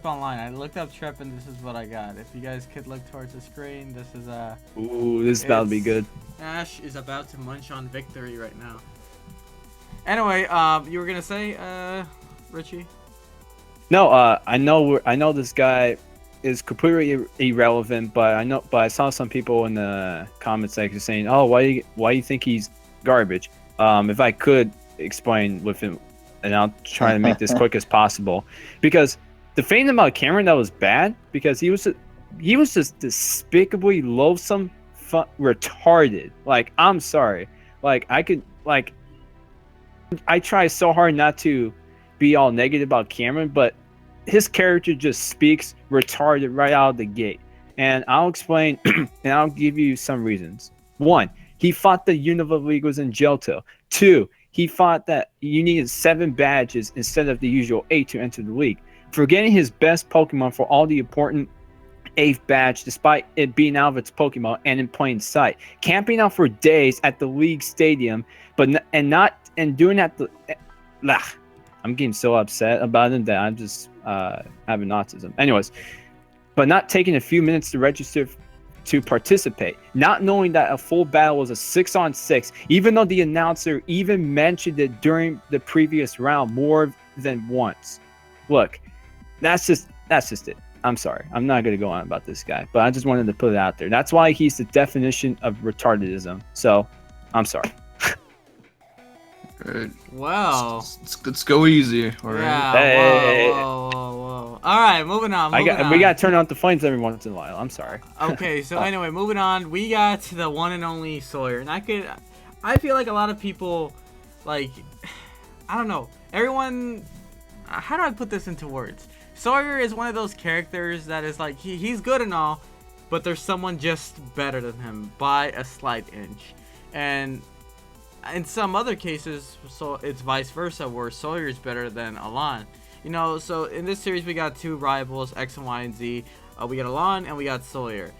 online. I looked up Trip and this is what I got. If you guys could look towards the screen, this is Ooh, this is about to be good. Ash is about to munch on victory right now. Anyway, you were gonna say, Richie? No, I know this guy is completely irrelevant, but I saw some people in the comment section saying, "Oh, why you think he's garbage?" If I could explain with him, and I'll try to make this quick as possible, because the thing about Cameron that was bad because he was just despicably loathsome, retarded. Like, I'm sorry, I try so hard not to be all negative about Cameron, but his character just speaks retarded right out of the gate. And I'll explain, and I'll give you some reasons. 1, he thought the Unova League was in jail till. 2, he thought that you needed 7 badges instead of the usual 8 to enter the league, forgetting his best Pokemon for all the important 8th badge, despite it being out of its Pokemon and in plain sight, camping out for days at the league stadium, and doing that. I'm getting so upset about it that I'm just having autism. Anyways, but not taking a few minutes to register to participate, not knowing that a full battle was a 6-on-6, even though the announcer even mentioned it during the previous round more than once. Look, that's just it. I'm sorry. I'm not going to go on about this guy, but I just wanted to put it out there. That's why he's the definition of retardedism. So, I'm sorry. Right. Wow. Let's go easy. All right. Yeah. Hey. Whoa. All right, moving on. We got to turn on the flames every once in a while. I'm sorry. Okay, so anyway, moving on. We got to the one and only Sawyer, and I feel like a lot of people, like, I don't know. Everyone, how do I put this into words? Sawyer is one of those characters that is like he's good and all, but there's someone just better than him by a slight inch, and in some other cases, so it's vice versa, where Sawyer is better than Alon. You know, so in this series we got 2 rivals, X and Y and Z. We got Alon and we got Sawyer.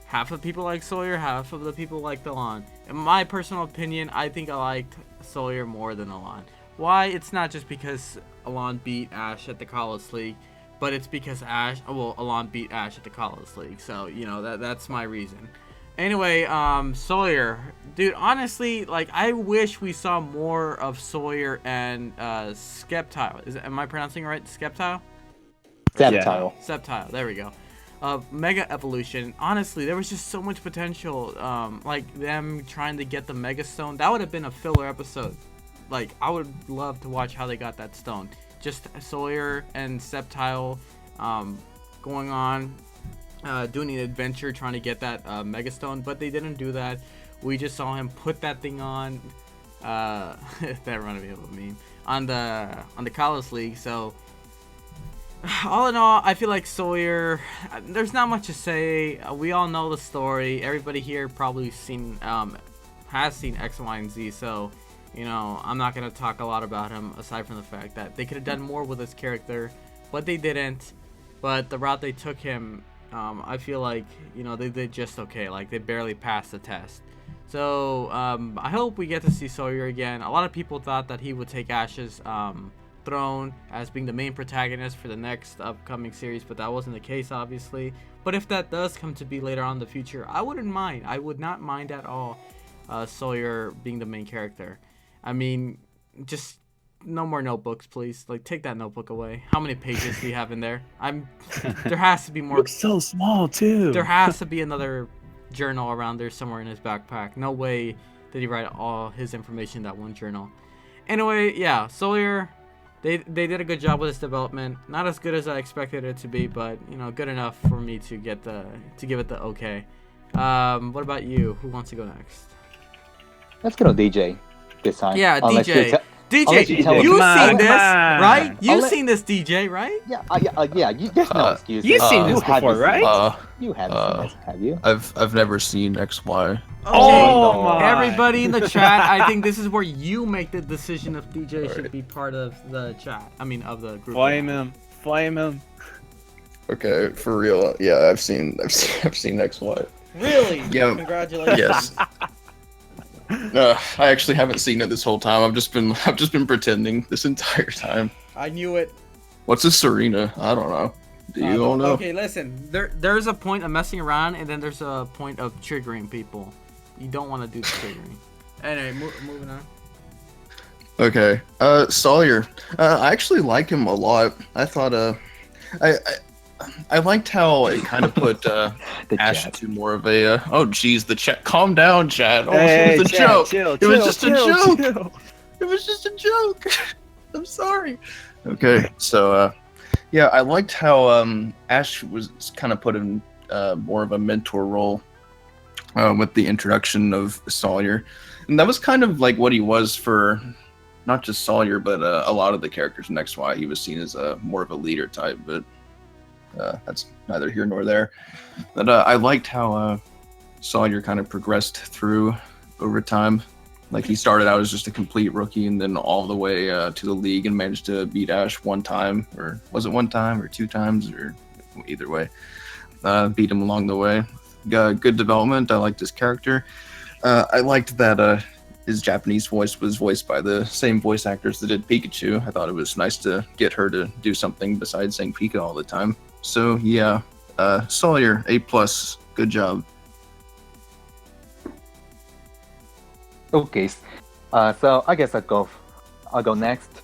Half of the people like Sawyer, half of the people like Alon. In my personal opinion, I think I liked Sawyer more than Alon. Why? It's not just because Alon beat Ash at the College League, but it's because Alon beat Ash at the College League. So, you know, that's my reason. Anyway, Sawyer, dude, honestly, like, I wish we saw more of Sawyer and Sceptile. Am I pronouncing it right? Sceptile? Sceptile. Sceptile, there we go. Mega Evolution. Honestly, there was just so much potential. Like, them trying to get the Mega Stone. That would have been a filler episode. Like, I would love to watch how they got that stone. Just Sawyer and Sceptile going on. Doing an adventure trying to get that Mega Stone, but they didn't do that. We just saw him put that thing on. That reminded me of a meme on the College League. So all in all, I feel like Sawyer. There's not much to say. We all know the story. Everybody here probably has seen X, Y, and Z. So you know, I'm not gonna talk a lot about him aside from the fact that they could have done more with his character, but they didn't. But the route they took him. I feel like, you know, they did just okay. Like, they barely passed the test. So, I hope we get to see Sawyer again. A lot of people thought that he would take Ash's throne as being the main protagonist for the next upcoming series, but that wasn't the case, obviously. But if that does come to be later on in the future, I wouldn't mind. I would not mind at all Sawyer being the main character. I mean, just no more notebooks, please. Like, take that notebook away. How many pages do you have in there? There has to be more. Looks so small too. There has to be another journal around there somewhere in his backpack. No way did he write all his information in that one journal. Anyway, yeah, Sawyer, they did a good job with his development. Not as good as I expected it to be, but you know, good enough for me to give it the okay. What about you? Who wants to go next? Let's go to DJ this time. Yeah, Unless DJ. DJ, you tell you've us. seen this, right? You've Unless- seen this, DJ, right? Yeah. There's no excuse. You've seen this haven't before, seen right? this. You haven't seen this, have you? I've never seen XY. Oh no. my! Everybody in the chat, I think this is where you make the decision if DJ should be part of the chat. I mean, of the group. Flame him. Okay, for real. Yeah, I've seen XY. Really? Yeah. Congratulations. Yes. I actually haven't seen it this whole time. I've just been pretending this entire time. I knew it. What's a Serena? I don't know. Do you all know? Okay, listen. There's a point of messing around, and then there's a point of triggering people. You don't want to do the triggering. Anyway, moving on. Okay. Sawyer. I actually like him a lot. I thought I liked how it kind of put Ash chat. into more of a oh geez, the chat. Calm down, chat. Oh, Hey, it was a chat, joke. chill, It was chill, just a chill, joke. chill. It was just a joke. I'm sorry. Okay, so yeah, I liked how Ash was kind of put in more of a mentor role with the introduction of Sawyer, and that was kind of like what he was for not just Sawyer, but a lot of the characters in XY. He was seen as more of a leader type, but that's neither here nor there. But I liked how Sawyer kind of progressed through over time. Like he started out as just a complete rookie, and then all the way to the league, and managed to beat Ash one time, or was it one time or two times, or either way, beat him along the way. Got good development. I liked his character. I liked that his Japanese voice was voiced by the same voice actors that did Pikachu. I thought it was nice to get her to do something besides saying Pika all the time. So yeah, Sawyer, A+. Good job. Okay, so I guess I'll go next.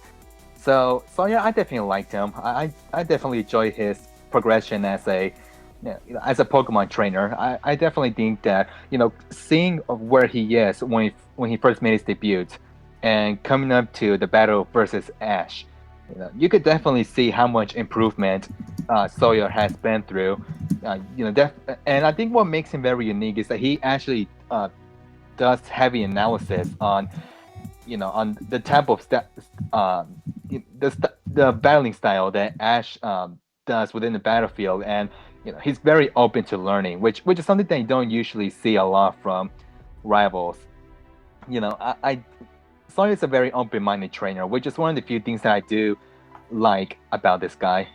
So yeah, I definitely liked him. I definitely enjoy his progression as a Pokemon trainer. I definitely think that seeing where he is when he first made his debut, and coming up to the battle versus Ash, you could definitely see how much improvement Sawyer has been through. And I think what makes him very unique is that he actually does heavy analysis on the type of the battling style that Ash does within the battlefield, and he's very open to learning, which is something that you don't usually see a lot from rivals. I Sawyer is a very open-minded trainer, which is one of the few things that I do like about this guy.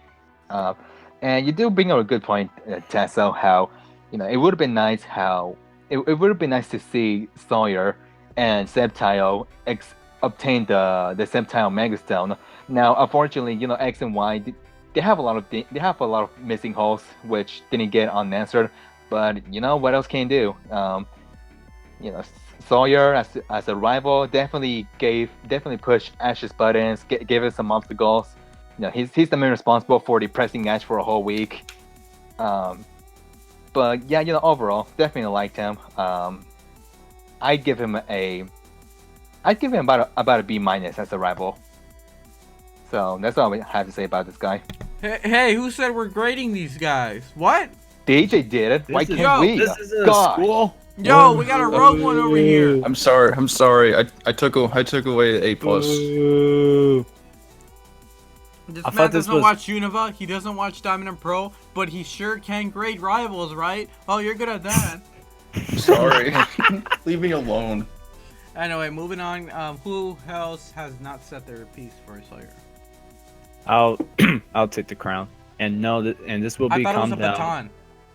And you do bring up a good point, Tasso, how it would have been nice to see Sawyer and Sceptile obtain the Sceptile Megastone. Now, unfortunately, X and Y they have a lot of missing holes which didn't get unanswered. But what else can you do? Sawyer as a rival definitely pushed Ash's buttons, gave us some obstacles. He's the man responsible for depressing Ash for a whole week. But yeah, overall, definitely liked him. I'd give him about a B- as a rival. So that's all I have to say about this guy. Hey, who said we're grading these guys? What? DJ did it. Why can't we? This is a school. Yo, we got a rogue one over here. I'm sorry. I took away A+. This man doesn't watch Unova, he doesn't watch Diamond and Pro, but he sure can grade rivals, right? Oh, you're good at that. Sorry. Leave me alone. Anyway, moving on. Who else has not set their piece for Sawyer? I'll take the crown, and this will I be thought it was calmed a down. baton.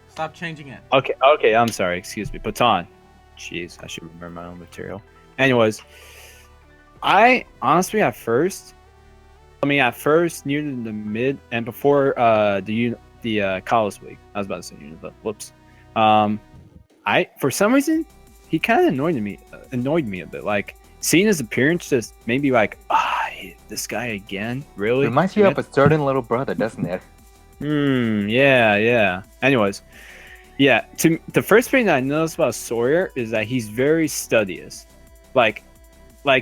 Stop changing it. Okay, I'm sorry. Excuse me, baton. Jeez, I should remember my own material. Anyways, I honestly at first near the mid and before the college week, I was about to say Unova. Whoops. For some reason he kind of annoyed me a bit. Like seeing his appearance, just maybe like this guy again. Really reminds you of a certain little brother, doesn't it? Yeah. Anyways, yeah. The first thing that I noticed about Sawyer is that he's very studious. Like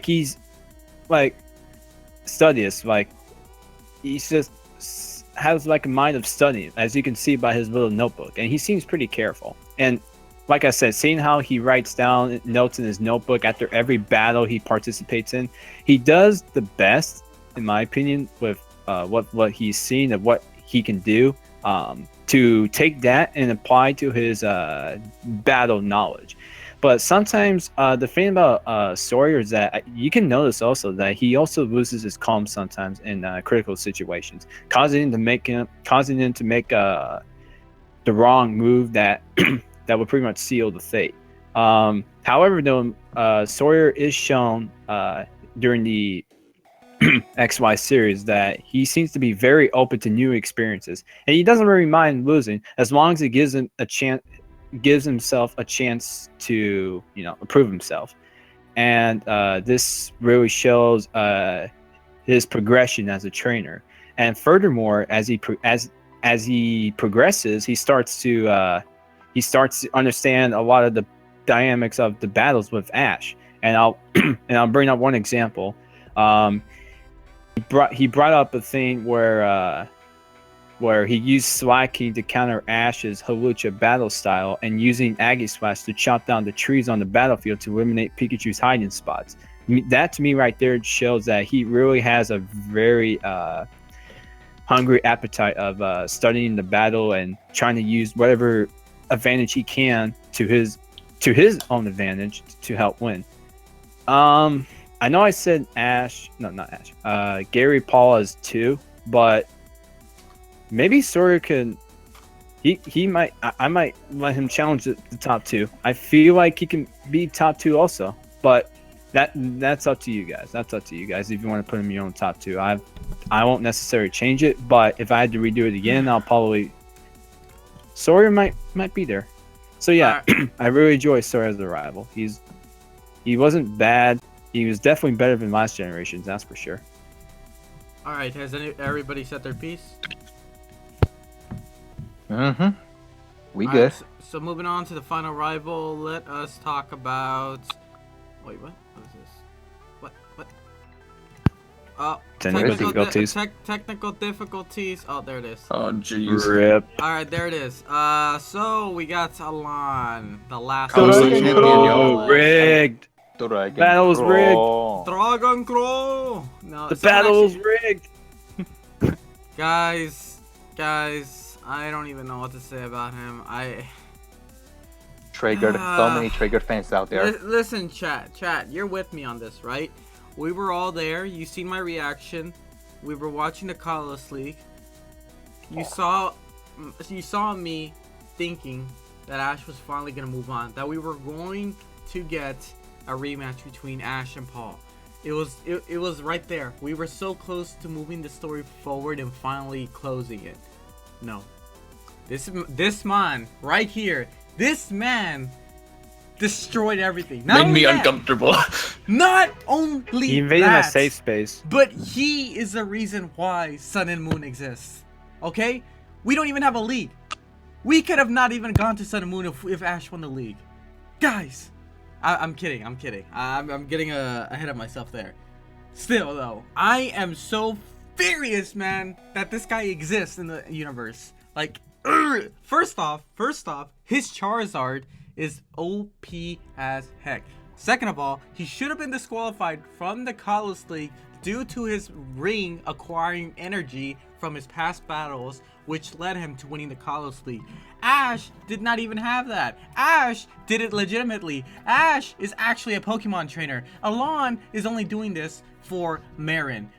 he's like studious. Like he's just has like a mind of studying, as you can see by his little notebook, and he seems pretty careful. And like I said, seeing how he writes down notes in his notebook after every battle he participates in, he does the best, in my opinion, with what he's seen of what he can do to take that and apply to his battle knowledge. But sometimes the thing about Sawyer is that you can notice also that he also loses his calm sometimes in critical situations, causing him to make the wrong move that that would pretty much seal the fate. However, though, Sawyer is shown during the XY series that he seems to be very open to new experiences, and he doesn't really mind losing as long as it gives himself a chance to improve himself. And this really shows his progression as a trainer. And furthermore, as he progresses, he starts to understand a lot of the dynamics of the battles with Ash. And I'll bring up one example. He brought up a thing where he used Slacking to counter Ash's Hawlucha battle style, and using Aegislash to chop down the trees on the battlefield to eliminate Pikachu's hiding spots. That to me right there shows that he really has a very hungry appetite of studying the battle and trying to use whatever advantage he can to his own advantage to help win. I know I said Ash. No, not Ash. Gary Paul as 2, but maybe Sawyer could. He might. I might let him challenge the top 2. I feel like he can be top 2 also, but that's up to you guys. That's up to you guys if you want to put him in your own top 2. I won't necessarily change it, but if I had to redo it again, I'll probably. Sawyer might be there. So yeah, I really enjoy Sawyer as a rival. He wasn't bad. He was definitely better than last generation's, that's for sure. All right, has everybody said their piece? Mm-hmm. We All good. right, so moving on to the final rival, let us talk about. Wait, what? What is this? What? Technical difficulties. Technical difficulties. Oh, there it is. Oh, jeez. Rip. All right, there it is. So we got Alon, the last. I was the Dragon champion, Claw. y'all. Rigged. Dragon Battle's Claw. Dragon Claw. No, The someone battle's actually- rigged. Guys, I don't even know what to say about him. Triggered. So many triggered fans out there. Listen, chat, you're with me on this, right? We were all there. You seen my reaction. We were watching the Kalos League. You saw me thinking that Ash was finally gonna move on. That we were going to get a rematch between Ash and Paul. It was right there. We were so close to moving the story forward and finally closing it. No. This man right here. This man destroyed everything. Made me uncomfortable. Not only He invaded that, my safe space. but he is the reason why Sun and Moon exists. Okay? We don't even have a league. We could have not even gone to Sun and Moon if Ash won the league. Guys, I'm kidding. I'm getting ahead of myself there. Still, though, I am so furious, man, that this guy exists in the universe. Like, first off, his Charizard is OP as heck. Second of all, he should have been disqualified from the Kalos League due to his ring acquiring energy from his past battles, which led him to winning the Kalos League. Ash did not even have that. Ash did it legitimately. Ash is actually a Pokemon trainer. Alon is only doing this for Marin.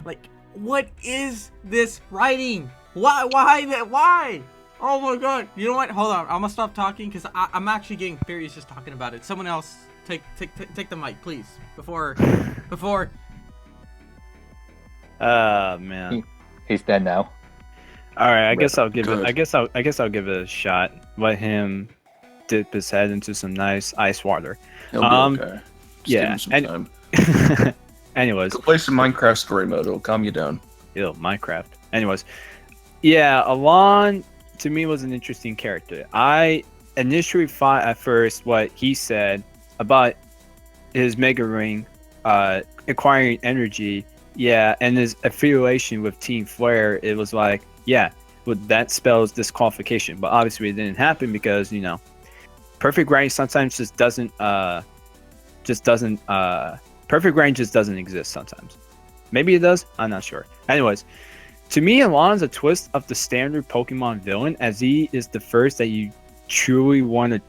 Like, what is this writing? Why? Oh my god. You know what? Hold on. I'm gonna stop talking because I'm actually getting furious just talking about it. Someone else take the mic, please. Before. Man. He's dead now. All right, I guess I'll give Good. it. I guess I'll give it a shot. Let him dip his head into some nice ice water. He'll be okay. Just yeah, give him some and- time. Anyways, Go play some Minecraft story mode. It'll calm you down. ew, Minecraft. Anyways, yeah, Alon to me was an interesting character. I initially thought at first what he said about his Mega Ring acquiring energy, yeah, and his affiliation with Team Flare. It was like, yeah, well, that spells disqualification. But obviously, it didn't happen because perfect range sometimes just doesn't perfect range just doesn't exist sometimes. Maybe it does. I'm not sure. Anyways, to me, Alon's a twist of the standard Pokemon villain, as he is the first that you truly want to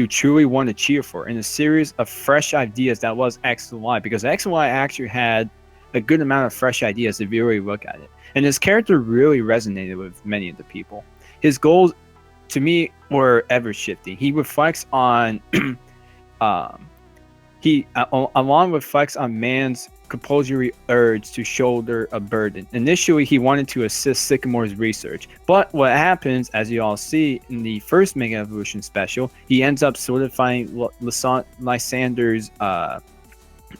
truly want to cheer for in a series of fresh ideas that was X and Y, because X and Y actually had a good amount of fresh ideas if you really look at it. And his character really resonated with many of the people. His goals, to me, were ever shifting. He reflects on Alon reflects on man's compulsory urge to shoulder a burden. Initially, he wanted to assist Sycamore's research, but what happens, as you all see in the first Mega Evolution special, he ends up solidifying Lysander's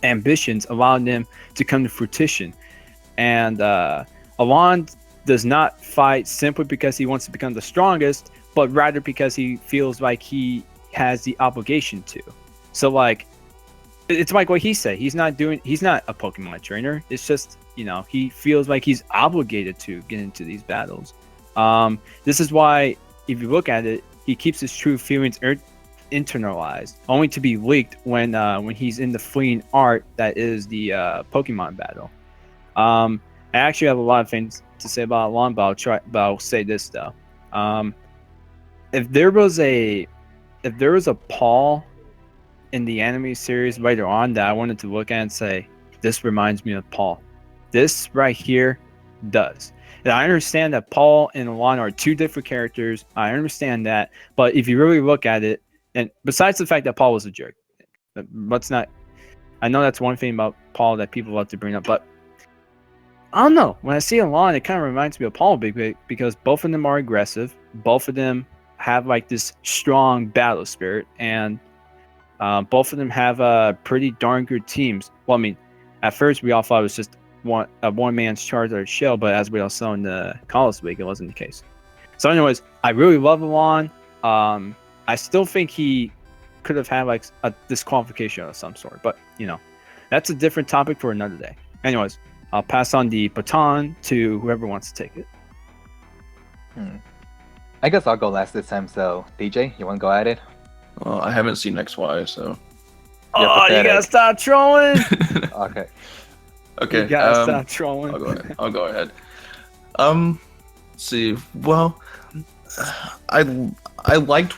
ambitions, allowing them to come to fruition. And Alon does not fight simply because he wants to become the strongest, but rather because he feels like he has the obligation to. So, like, it's like what he said. He's not a Pokemon trainer. It's just, he feels like he's obligated to get into these battles. This is why, if you look at it, he keeps his true feelings internalized, only to be leaked when he's in the fleeing art that is the Pokemon battle. I actually have a lot of things to say about Alon, but I'll say this though. If there was a Paul in the anime series later on that I wanted to look at and say, this reminds me of Paul. This right here does. And I understand that Paul and Alon are two different characters. I understand that. But if you really look at it, and besides the fact that Paul was a jerk, let's not. I know that's one thing about Paul that people love to bring up, but I don't know. When I see Alon, it kind of reminds me of Paul because both of them are aggressive. Both of them have like this strong battle spirit, and both of them have pretty darn good teams. Well, I mean, at first we all thought it was just one man's charge or show, but as we all saw in the College League, it wasn't the case. So, anyways, I really love Alon. I still think he could have had like a disqualification of some sort, but that's a different topic for another day. Anyways, I'll pass on the baton to whoever wants to take it. I guess I'll go last this time. So, DJ, you want to go at it? Well, I haven't seen XY, so. Oh, you gotta stop trolling! Okay. Okay. You gotta stop trolling. I'll go ahead. Let's see. Well, I liked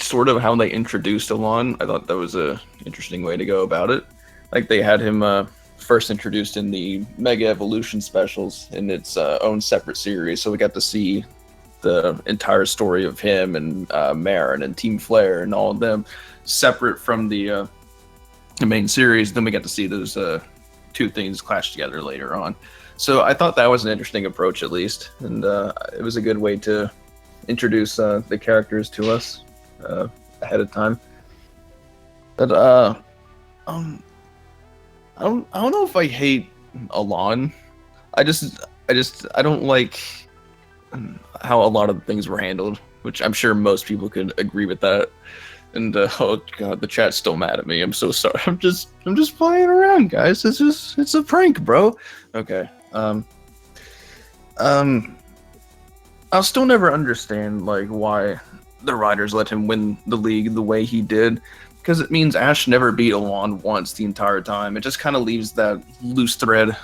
sort of how they introduced Alon. I thought that was a interesting way to go about it. Like they had him first introduced in the Mega Evolution specials in its own separate series, so we got to see the entire story of him and Marin and Team Flare and all of them separate from the main series. Then we got to see those two things clash together later on. So I thought that was an interesting approach, at least, and it was a good way to introduce the characters to us ahead of time. But I don't know if I hate Alon. I don't like how a lot of the things were handled, which I'm sure most people could agree with that. And oh god, the chat's still mad at me. I'm so sorry. I'm just playing around, guys. It's a prank, bro. Okay. I'll still never understand like why the writers let him win the league the way he did, because it means Ash never beat Alon once the entire time. It just kind of leaves that loose thread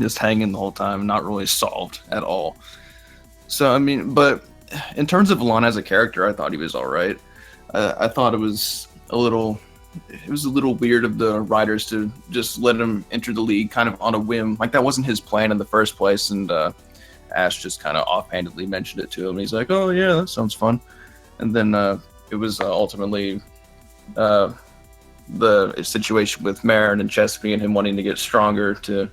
just hanging the whole time, not really solved at all. So I mean, but in terms of Alon as a character, I thought he was all right. I thought it was a little weird of the writers to just let him enter the league kind of on a whim. Like that wasn't his plan in the first place, and Ash just kind of offhandedly mentioned it to him. He's like, "Oh yeah, that sounds fun," and then it was ultimately the situation with Marin and Chespi and him wanting to get stronger to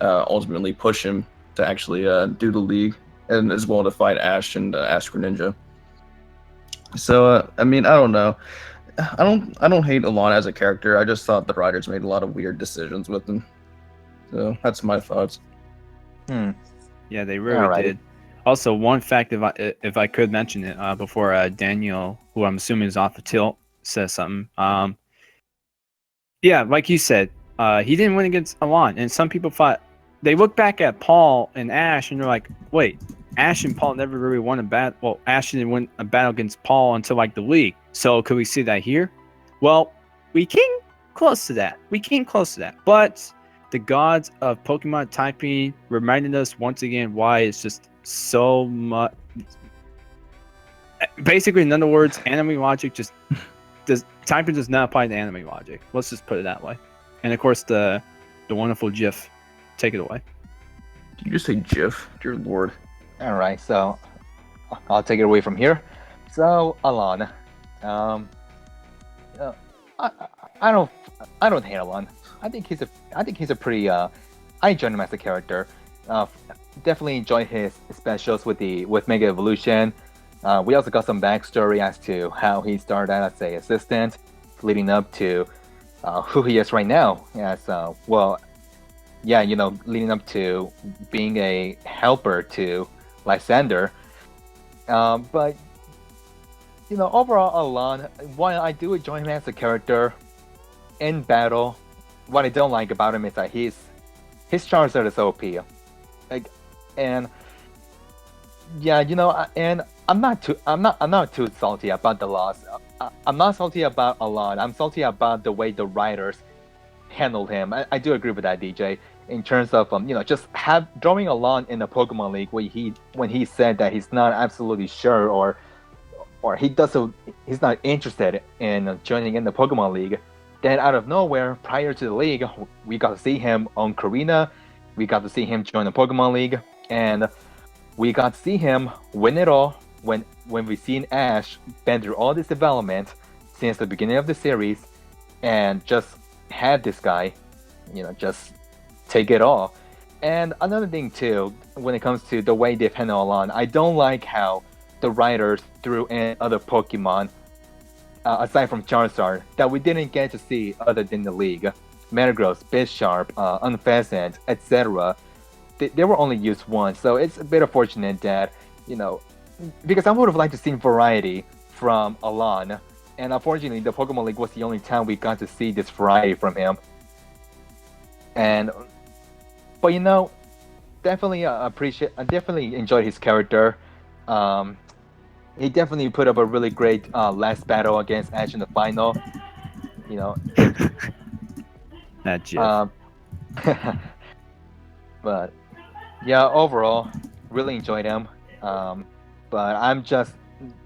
ultimately push him to actually do the league, and as well to fight Ash and Ash Greninja. So I mean, I don't know. I don't hate Alon as a character. I just thought the writers made a lot of weird decisions with him. So that's my thoughts. Yeah, they really did. Also, one fact, if I could mention it before Daniel, who I'm assuming is off the tilt, says something. Yeah, like you said, he didn't win against Alon, and some people thought they look back at Paul and Ash, and they're like, wait, Ash and Paul never really won a battle. Well, Ash didn't win a battle against Paul until like the league. So could we see that here? Well, we came close to that. But the gods of Pokemon typing reminded us once again why it's just so much. Basically, in other words, anime logic typing does not apply to anime logic. Let's just put it that way. And of course, the wonderful GIF. Take it away. Did you just say GIF? Dear Lord. All right, so I'll take it away from here. So Alon, I don't hate Alon. I think he's a pretty. I enjoy him as a character. Definitely enjoy his specials with Mega Evolution. We also got some backstory as to how he started out as an assistant, leading up to who he is right now. Leading up to being a helper to Lysander. But overall, Alon, while I do enjoy him as a character in battle, what I don't like about him is that his Charizard is OP. And I'm not too salty about the loss. I'm not salty about Alon. I'm salty about the way the writers handled him. I do agree with that, DJ. In terms of just drawing Alon in the Pokemon League when he said that he's not absolutely sure or he's not interested in joining in the Pokemon League. Then out of nowhere, prior to the league, we got to see him on Karina, we got to see him join the Pokemon League, and we got to see him win it all when we seen Ash been through all this development since the beginning of the series, and just had this guy, just take it all. And another thing too, when it comes to the way they've handled Alon, I don't like how the writers threw in other Pokemon, aside from Charizard, that we didn't get to see other than the league. Metagross, Bisharp, Unfezant, etc. They were only used once, so it's a bit unfortunate that, because I would have liked to see variety from Alon, and unfortunately the Pokemon League was the only time we got to see this variety from him. But definitely I definitely enjoyed his character. He definitely put up a really great last battle against Ash in the final. Not Jeff. But yeah, overall, really enjoyed him. But I'm just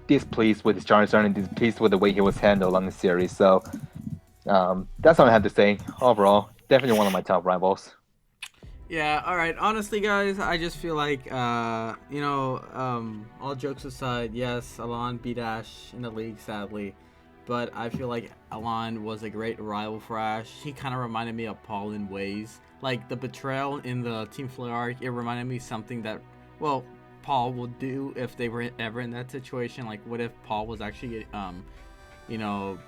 displeased with his Charizard and displeased with the way he was handled on the series. So that's all I have to say. Overall, definitely one of my top rivals. Yeah, alright. Honestly, guys, I just feel like, all jokes aside, yes, Alon beat Ash in the league, sadly. But I feel like Alon was a great rival for Ash. He kind of reminded me of Paul in ways. Like, the betrayal in the Team Flare arc, it reminded me something that, well, Paul would do if they were ever in that situation. Like, what if Paul was actually,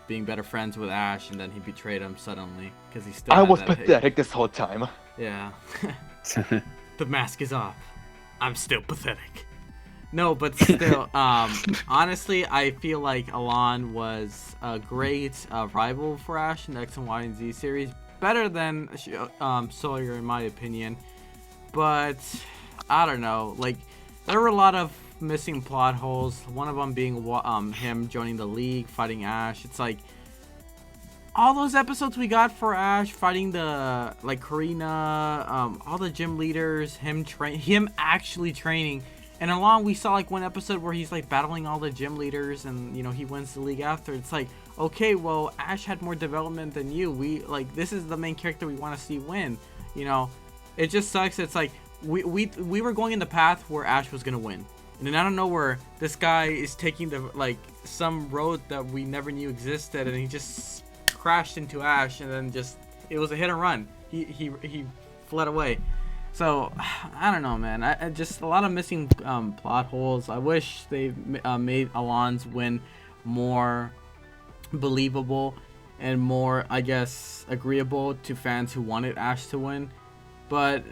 being better friends with Ash, and then he betrayed him suddenly because he still. I was pathetic this whole time. Yeah. The mask is off. I'm still pathetic. No, but still, honestly, I feel like Alon was a great rival for Ash in the X and Y and Z series. Better than Sawyer, in my opinion. But, I don't know. Like, there were a lot of missing plot holes. One of them being him joining the league, fighting Ash. It's like, all those episodes we got for Ash fighting the Karina, all the gym leaders, him actually training, and along we saw one episode where he's battling all the gym leaders, and he wins the league after. It's like, okay, well, Ash had more development than you. We this is the main character we want to see win. It just sucks. It's like we were going in the path where Ash was gonna win, and then out of nowhere, this guy is taking the some road that we never knew existed, and he just crashed into Ash, and then it was a hit and run. He fled away. So I don't know, man. I just a lot of missing plot holes. I wish they made Alon's win more believable and more, I guess, agreeable to fans who wanted Ash to win. But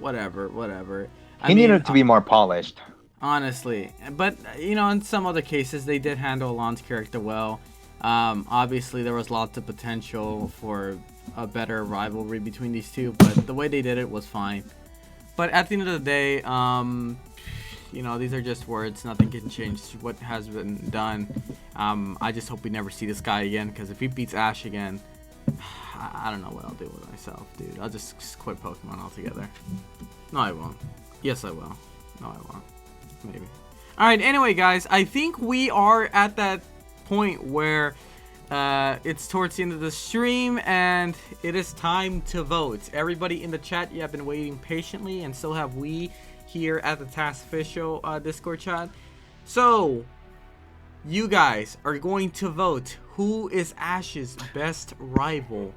whatever. He needed to be more polished. Honestly, but in some other cases they did handle Alon's character well. Obviously there was lots of potential for a better rivalry between these two, but the way they did it was fine. But at the end of the day, these are just words. Nothing can change what has been done. I just hope we never see this guy again, because if he beats Ash again, I don't know what I'll do with myself, dude. I'll just quit Pokemon altogether. No, I won't. Yes, I will. No, I won't. Maybe. Alright, anyway, guys, I think we are at that point where it's towards the end of the stream, and it is time to vote. Everybody in the chat, you have been waiting patiently, and so have we here at the TASOfficial Discord chat. So, you guys are going to vote who is Ash's best rival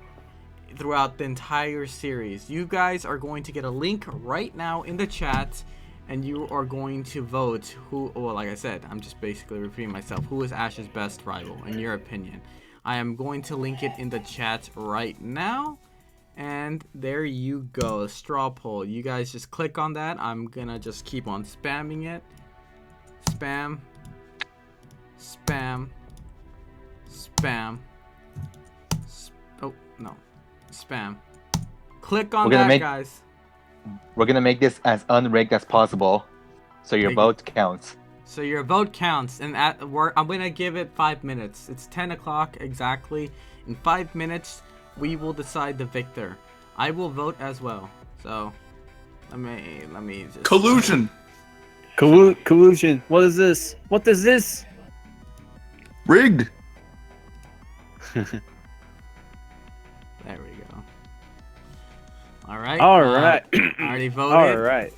throughout the entire series. You guys are going to get a link right now in the chat, and you are going to vote who, well, like I said, I'm just basically repeating myself, who is Ash's best rival, in your opinion. I am going to link it in the chat right now, and there you go, straw poll. You guys just click on that. I'm gonna just keep on spamming it. Spam. Spam. Spam. Oh, no. Spam. Click on that, guys. We're gonna make this as unrigged as possible, so your vote counts. So your vote counts, and I'm gonna give it 5 minutes. It's 10 o'clock exactly. In 5 minutes, we will decide the victor. I will vote as well. So let me just collusion. Collusion. What is this? What is this? Rigged. There we go. All right. All right. Already voted. All right.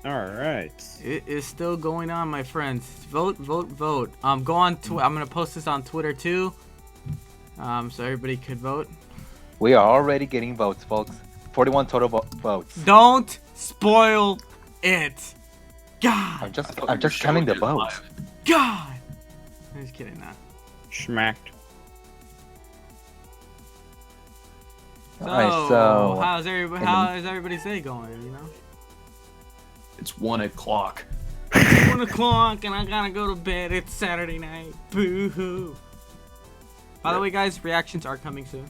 All right. It is still going on, my friends. Vote, vote, vote. Go on. I'm gonna post this on Twitter too. So everybody could vote. We are already getting votes, folks. 41 total votes. Don't spoil it. God. I'm just counting the votes. God. I'm just kidding now. Schmacked. So, Alright, so how's everybody's day going? You know. It's 1 o'clock. 1 o'clock and I gotta go to bed. It's Saturday night. Boo hoo. By the way, guys, reactions are coming soon.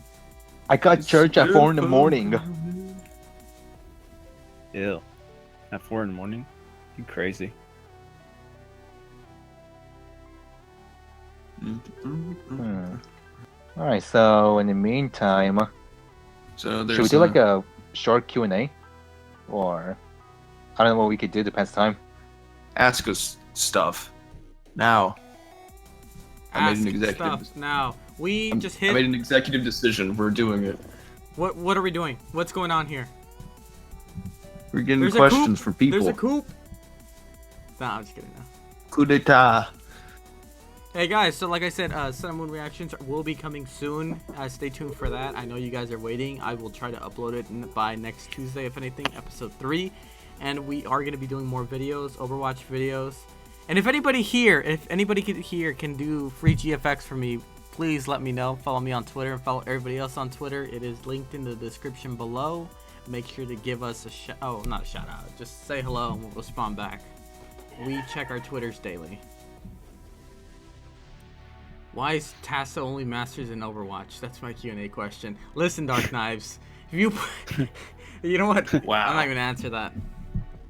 I got church at 4 in the morning. Ew. At 4 in the morning? You crazy. Alright, so in the meantime, So there's should we do like a short Q&A? Or I don't know what we could do, depends time. ask us stuff now. I made an Ask executive. stuff now. We just I made hit. an executive decision. We're doing it. What are we doing? What's going on here? We're getting There's a questions coop. from people. There's a coop. Nah, I'm just kidding. Now. Coup d'etat. Hey guys, so like I said, Sun and Moon reactions will be coming soon. Stay tuned for that. I know you guys are waiting. I will try to upload it by next Tuesday, if anything, episode 3. And we are going to be doing more videos, Overwatch videos. And if anybody here can do free GFX for me, please let me know. Follow me on Twitter and follow everybody else on Twitter. It is linked in the description below. Make sure to give us a not a shout out. Just say hello and we'll respond back. We check our Twitters daily. Why is Tasa only masters in Overwatch? That's my Q&A question. Listen, Dark Knives, if you you know what? Wow. I'm not gonna answer that.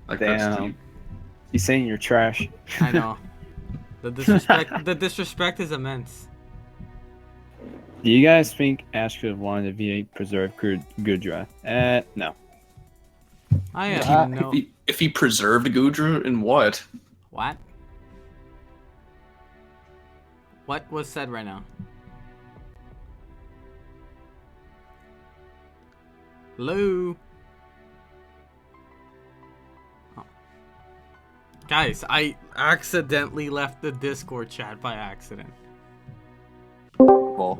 Like that's Damn. deep. You saying you're trash? I know. The disrespect is immense. Do you guys think Ash could have won the V8 Preserve Gudra? No. I have no. If he preserved Gudra in what? What? What was said right now? Hello? Oh. Guys, I accidentally left the Discord chat by accident. Well,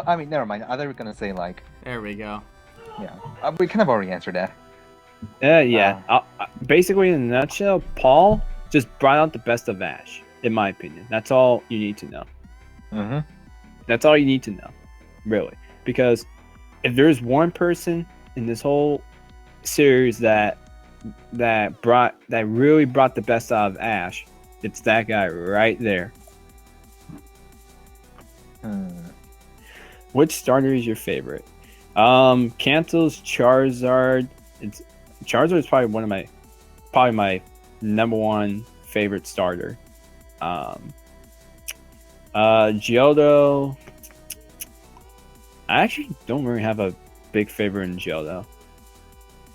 I mean, never mind. I thought we were gonna say like, There we go. yeah, we kind of already answered that. Yeah. Basically, in a nutshell, Paul just brought out the best of Ash, in my opinion. That's all you need to know. Mm-hmm. That's all you need to know, really. Because if there's one person in this whole series that really brought the best out of Ash, it's that guy right there. Which starter is your favorite? Kanto's Charizard. Charizard is probably my number one favorite starter. Geodo. I actually don't really have a big favorite in Geodo.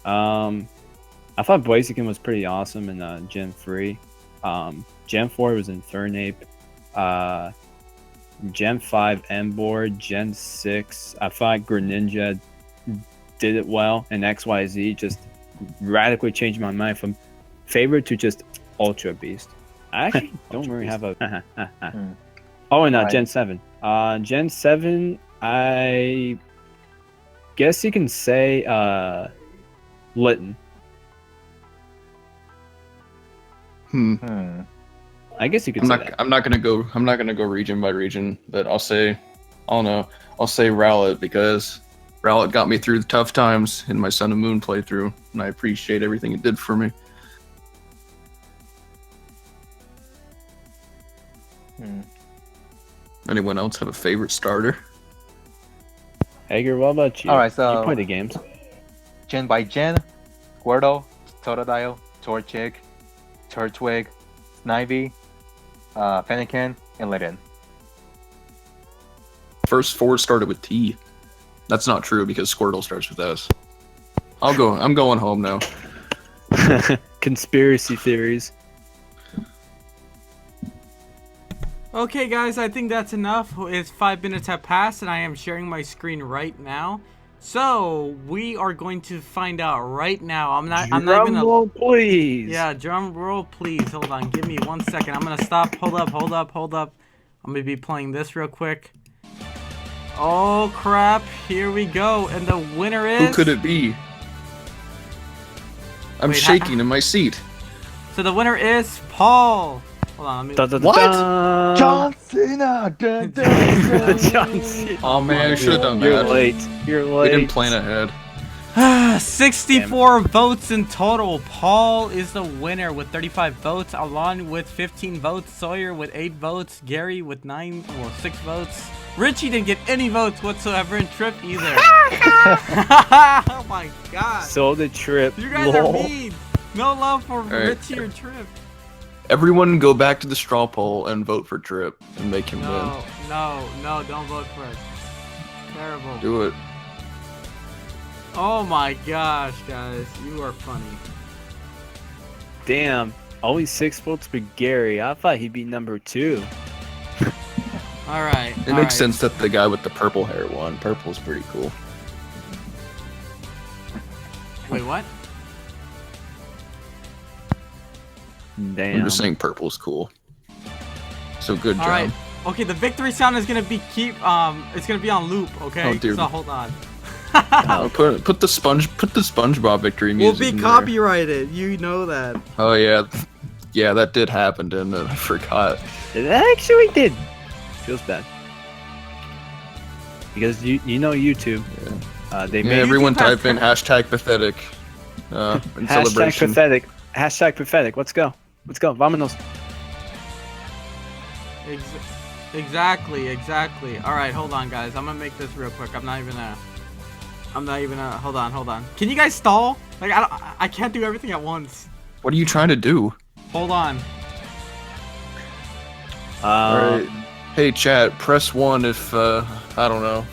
I thought Blaziken was pretty awesome in Gen 3. Gen 4 was Infernape. Gen 5 Emboar. Gen 6, I thought Greninja did it well, and XYZ just radically changed my mind from favorite to just Ultra Beast. I actually don't really have a... Oh, and Right. Gen 7. Gen 7, I guess you can say Litten. I guess you could say that. I'm not gonna go region by region, but I'll say Rowlet, because Rowlet got me through the tough times in my Sun and Moon playthrough, and I appreciate everything it did for me. Anyone else have a favorite starter? Hager, what about you? All right, so you play the games. Gen by Gen, Squirtle, Totodile, Torchic, Turtwig, Snivy, Fennekin, and Litten. First four started with T. That's not true because Squirtle starts with S. I'm going home now. Conspiracy theories. Okay, guys, I think that's enough. It's 5 minutes have passed, and I am sharing my screen right now. So we are going to find out right now. I'm not even Drum gonna. roll, please. Yeah, drum roll, please. Hold on, give me 1 second. I'm gonna stop. Hold up. I'm gonna be playing this real quick. Oh crap! Here we go, and the winner is. Who could it be? I'm Wait, shaking in my seat. So the winner is Paul. Hold on, let me. What? John Cena. Dun, dun, dun. John Cena. Oh man, I should have done You're that. late. You're We late. didn't plan ahead. 64 votes in total. Paul is the winner with 35 votes, Alon with 15 votes, Sawyer with 8 votes, Gary with 6 votes. Richie didn't get any votes whatsoever, and Trip either. Oh my god. So the Trip. You guys Lol. are mean. No love for right. Richie or Trip. Everyone go back to the straw poll and vote for Trip and make him win. No, don't vote for it. Terrible. Do it. Oh my gosh, guys. You are funny. Damn. Only 6 votes for Gary. I thought he'd be number 2. Alright. It makes sense that the guy with the purple hair won. Purple's pretty cool. Wait, what? Damn. I'm just saying purple's cool. So good job. Alright. Okay, the victory sound is gonna be it's gonna be on loop, okay? Oh, dear. So hold on. Oh, put the SpongeBob victory We'll music. be in there. copyrighted. You know that. Oh yeah, yeah, that did happen, didn't it? I forgot. It actually did. Feels bad. Because you know YouTube. They Yeah, made everyone YouTube has type in hashtag pathetic. In hashtag celebration. pathetic. Hashtag pathetic. Let's go. Let's go. Vamonos. Exactly. Alright, hold on, guys. I'm gonna make this real quick. I'm not even hold on. Can you guys stall? Like, I can't do everything at once. What are you trying to do? Hold on. Alright. Hey chat, press 1 if I don't know.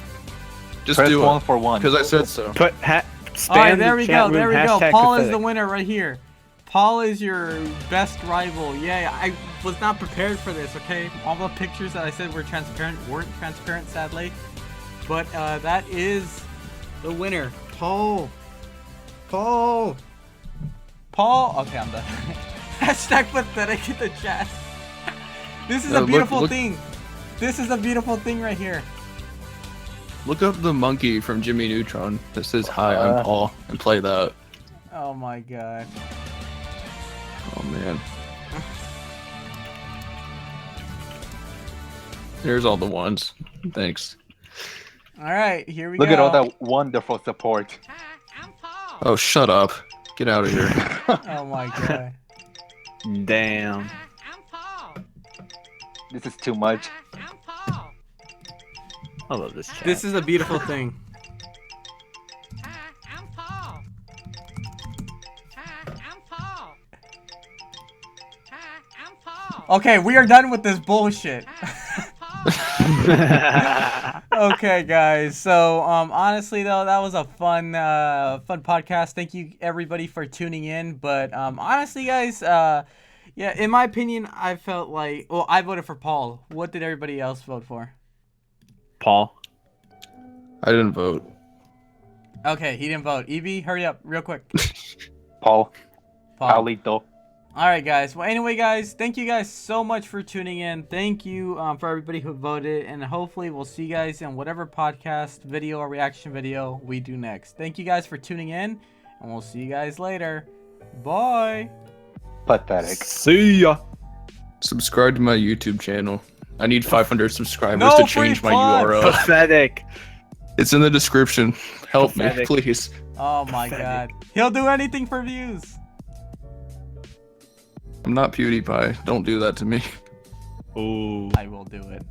Just Press do 1 it. for 1. Because I said so. Spam Alright, there the we chat go. There we room, go. hashtag Paul is pathetic. the winner right here. Paul is your best rival. Yeah, I was not prepared for this, okay? All the pictures that I said were transparent weren't transparent, sadly. But that is the winner. Paul. Okay, I'm done. Hashtag pathetic in the chat. This is a beautiful look. thing. This is a beautiful thing right here. Look up the monkey from Jimmy Neutron that says hi, I'm Paul, and play that. Oh my god. Oh man. There's all the ones. Thanks. Alright, here we Look go. at all that wonderful support. Oh, shut up. Get out of here. Oh my god. Damn. This is too much. I love this chat. This is a beautiful thing. Okay, we are done with this bullshit. Okay, guys. So, honestly, though, that was a fun podcast. Thank you, everybody, for tuning in. But, honestly, guys, yeah, in my opinion, I felt like, well, I voted for Paul. What did everybody else vote for? Paul. I didn't vote. Okay, he didn't vote. Evie, hurry up, real quick. Paul. Paulito. Alright, guys. Well, anyway, guys, thank you guys so much for tuning in. Thank you for everybody who voted. And hopefully we'll see you guys in whatever podcast, video, or reaction video we do next. Thank you guys for tuning in. And we'll see you guys later. Bye. Pathetic. See ya. Subscribe to my YouTube channel. I need 500 subscribers No to free change my plugs. URL. Pathetic. It's in the description. Help Pathetic. me, please. Oh my god. He'll do anything for views. I'm not PewDiePie. Don't do that to me. Ooh. I will do it.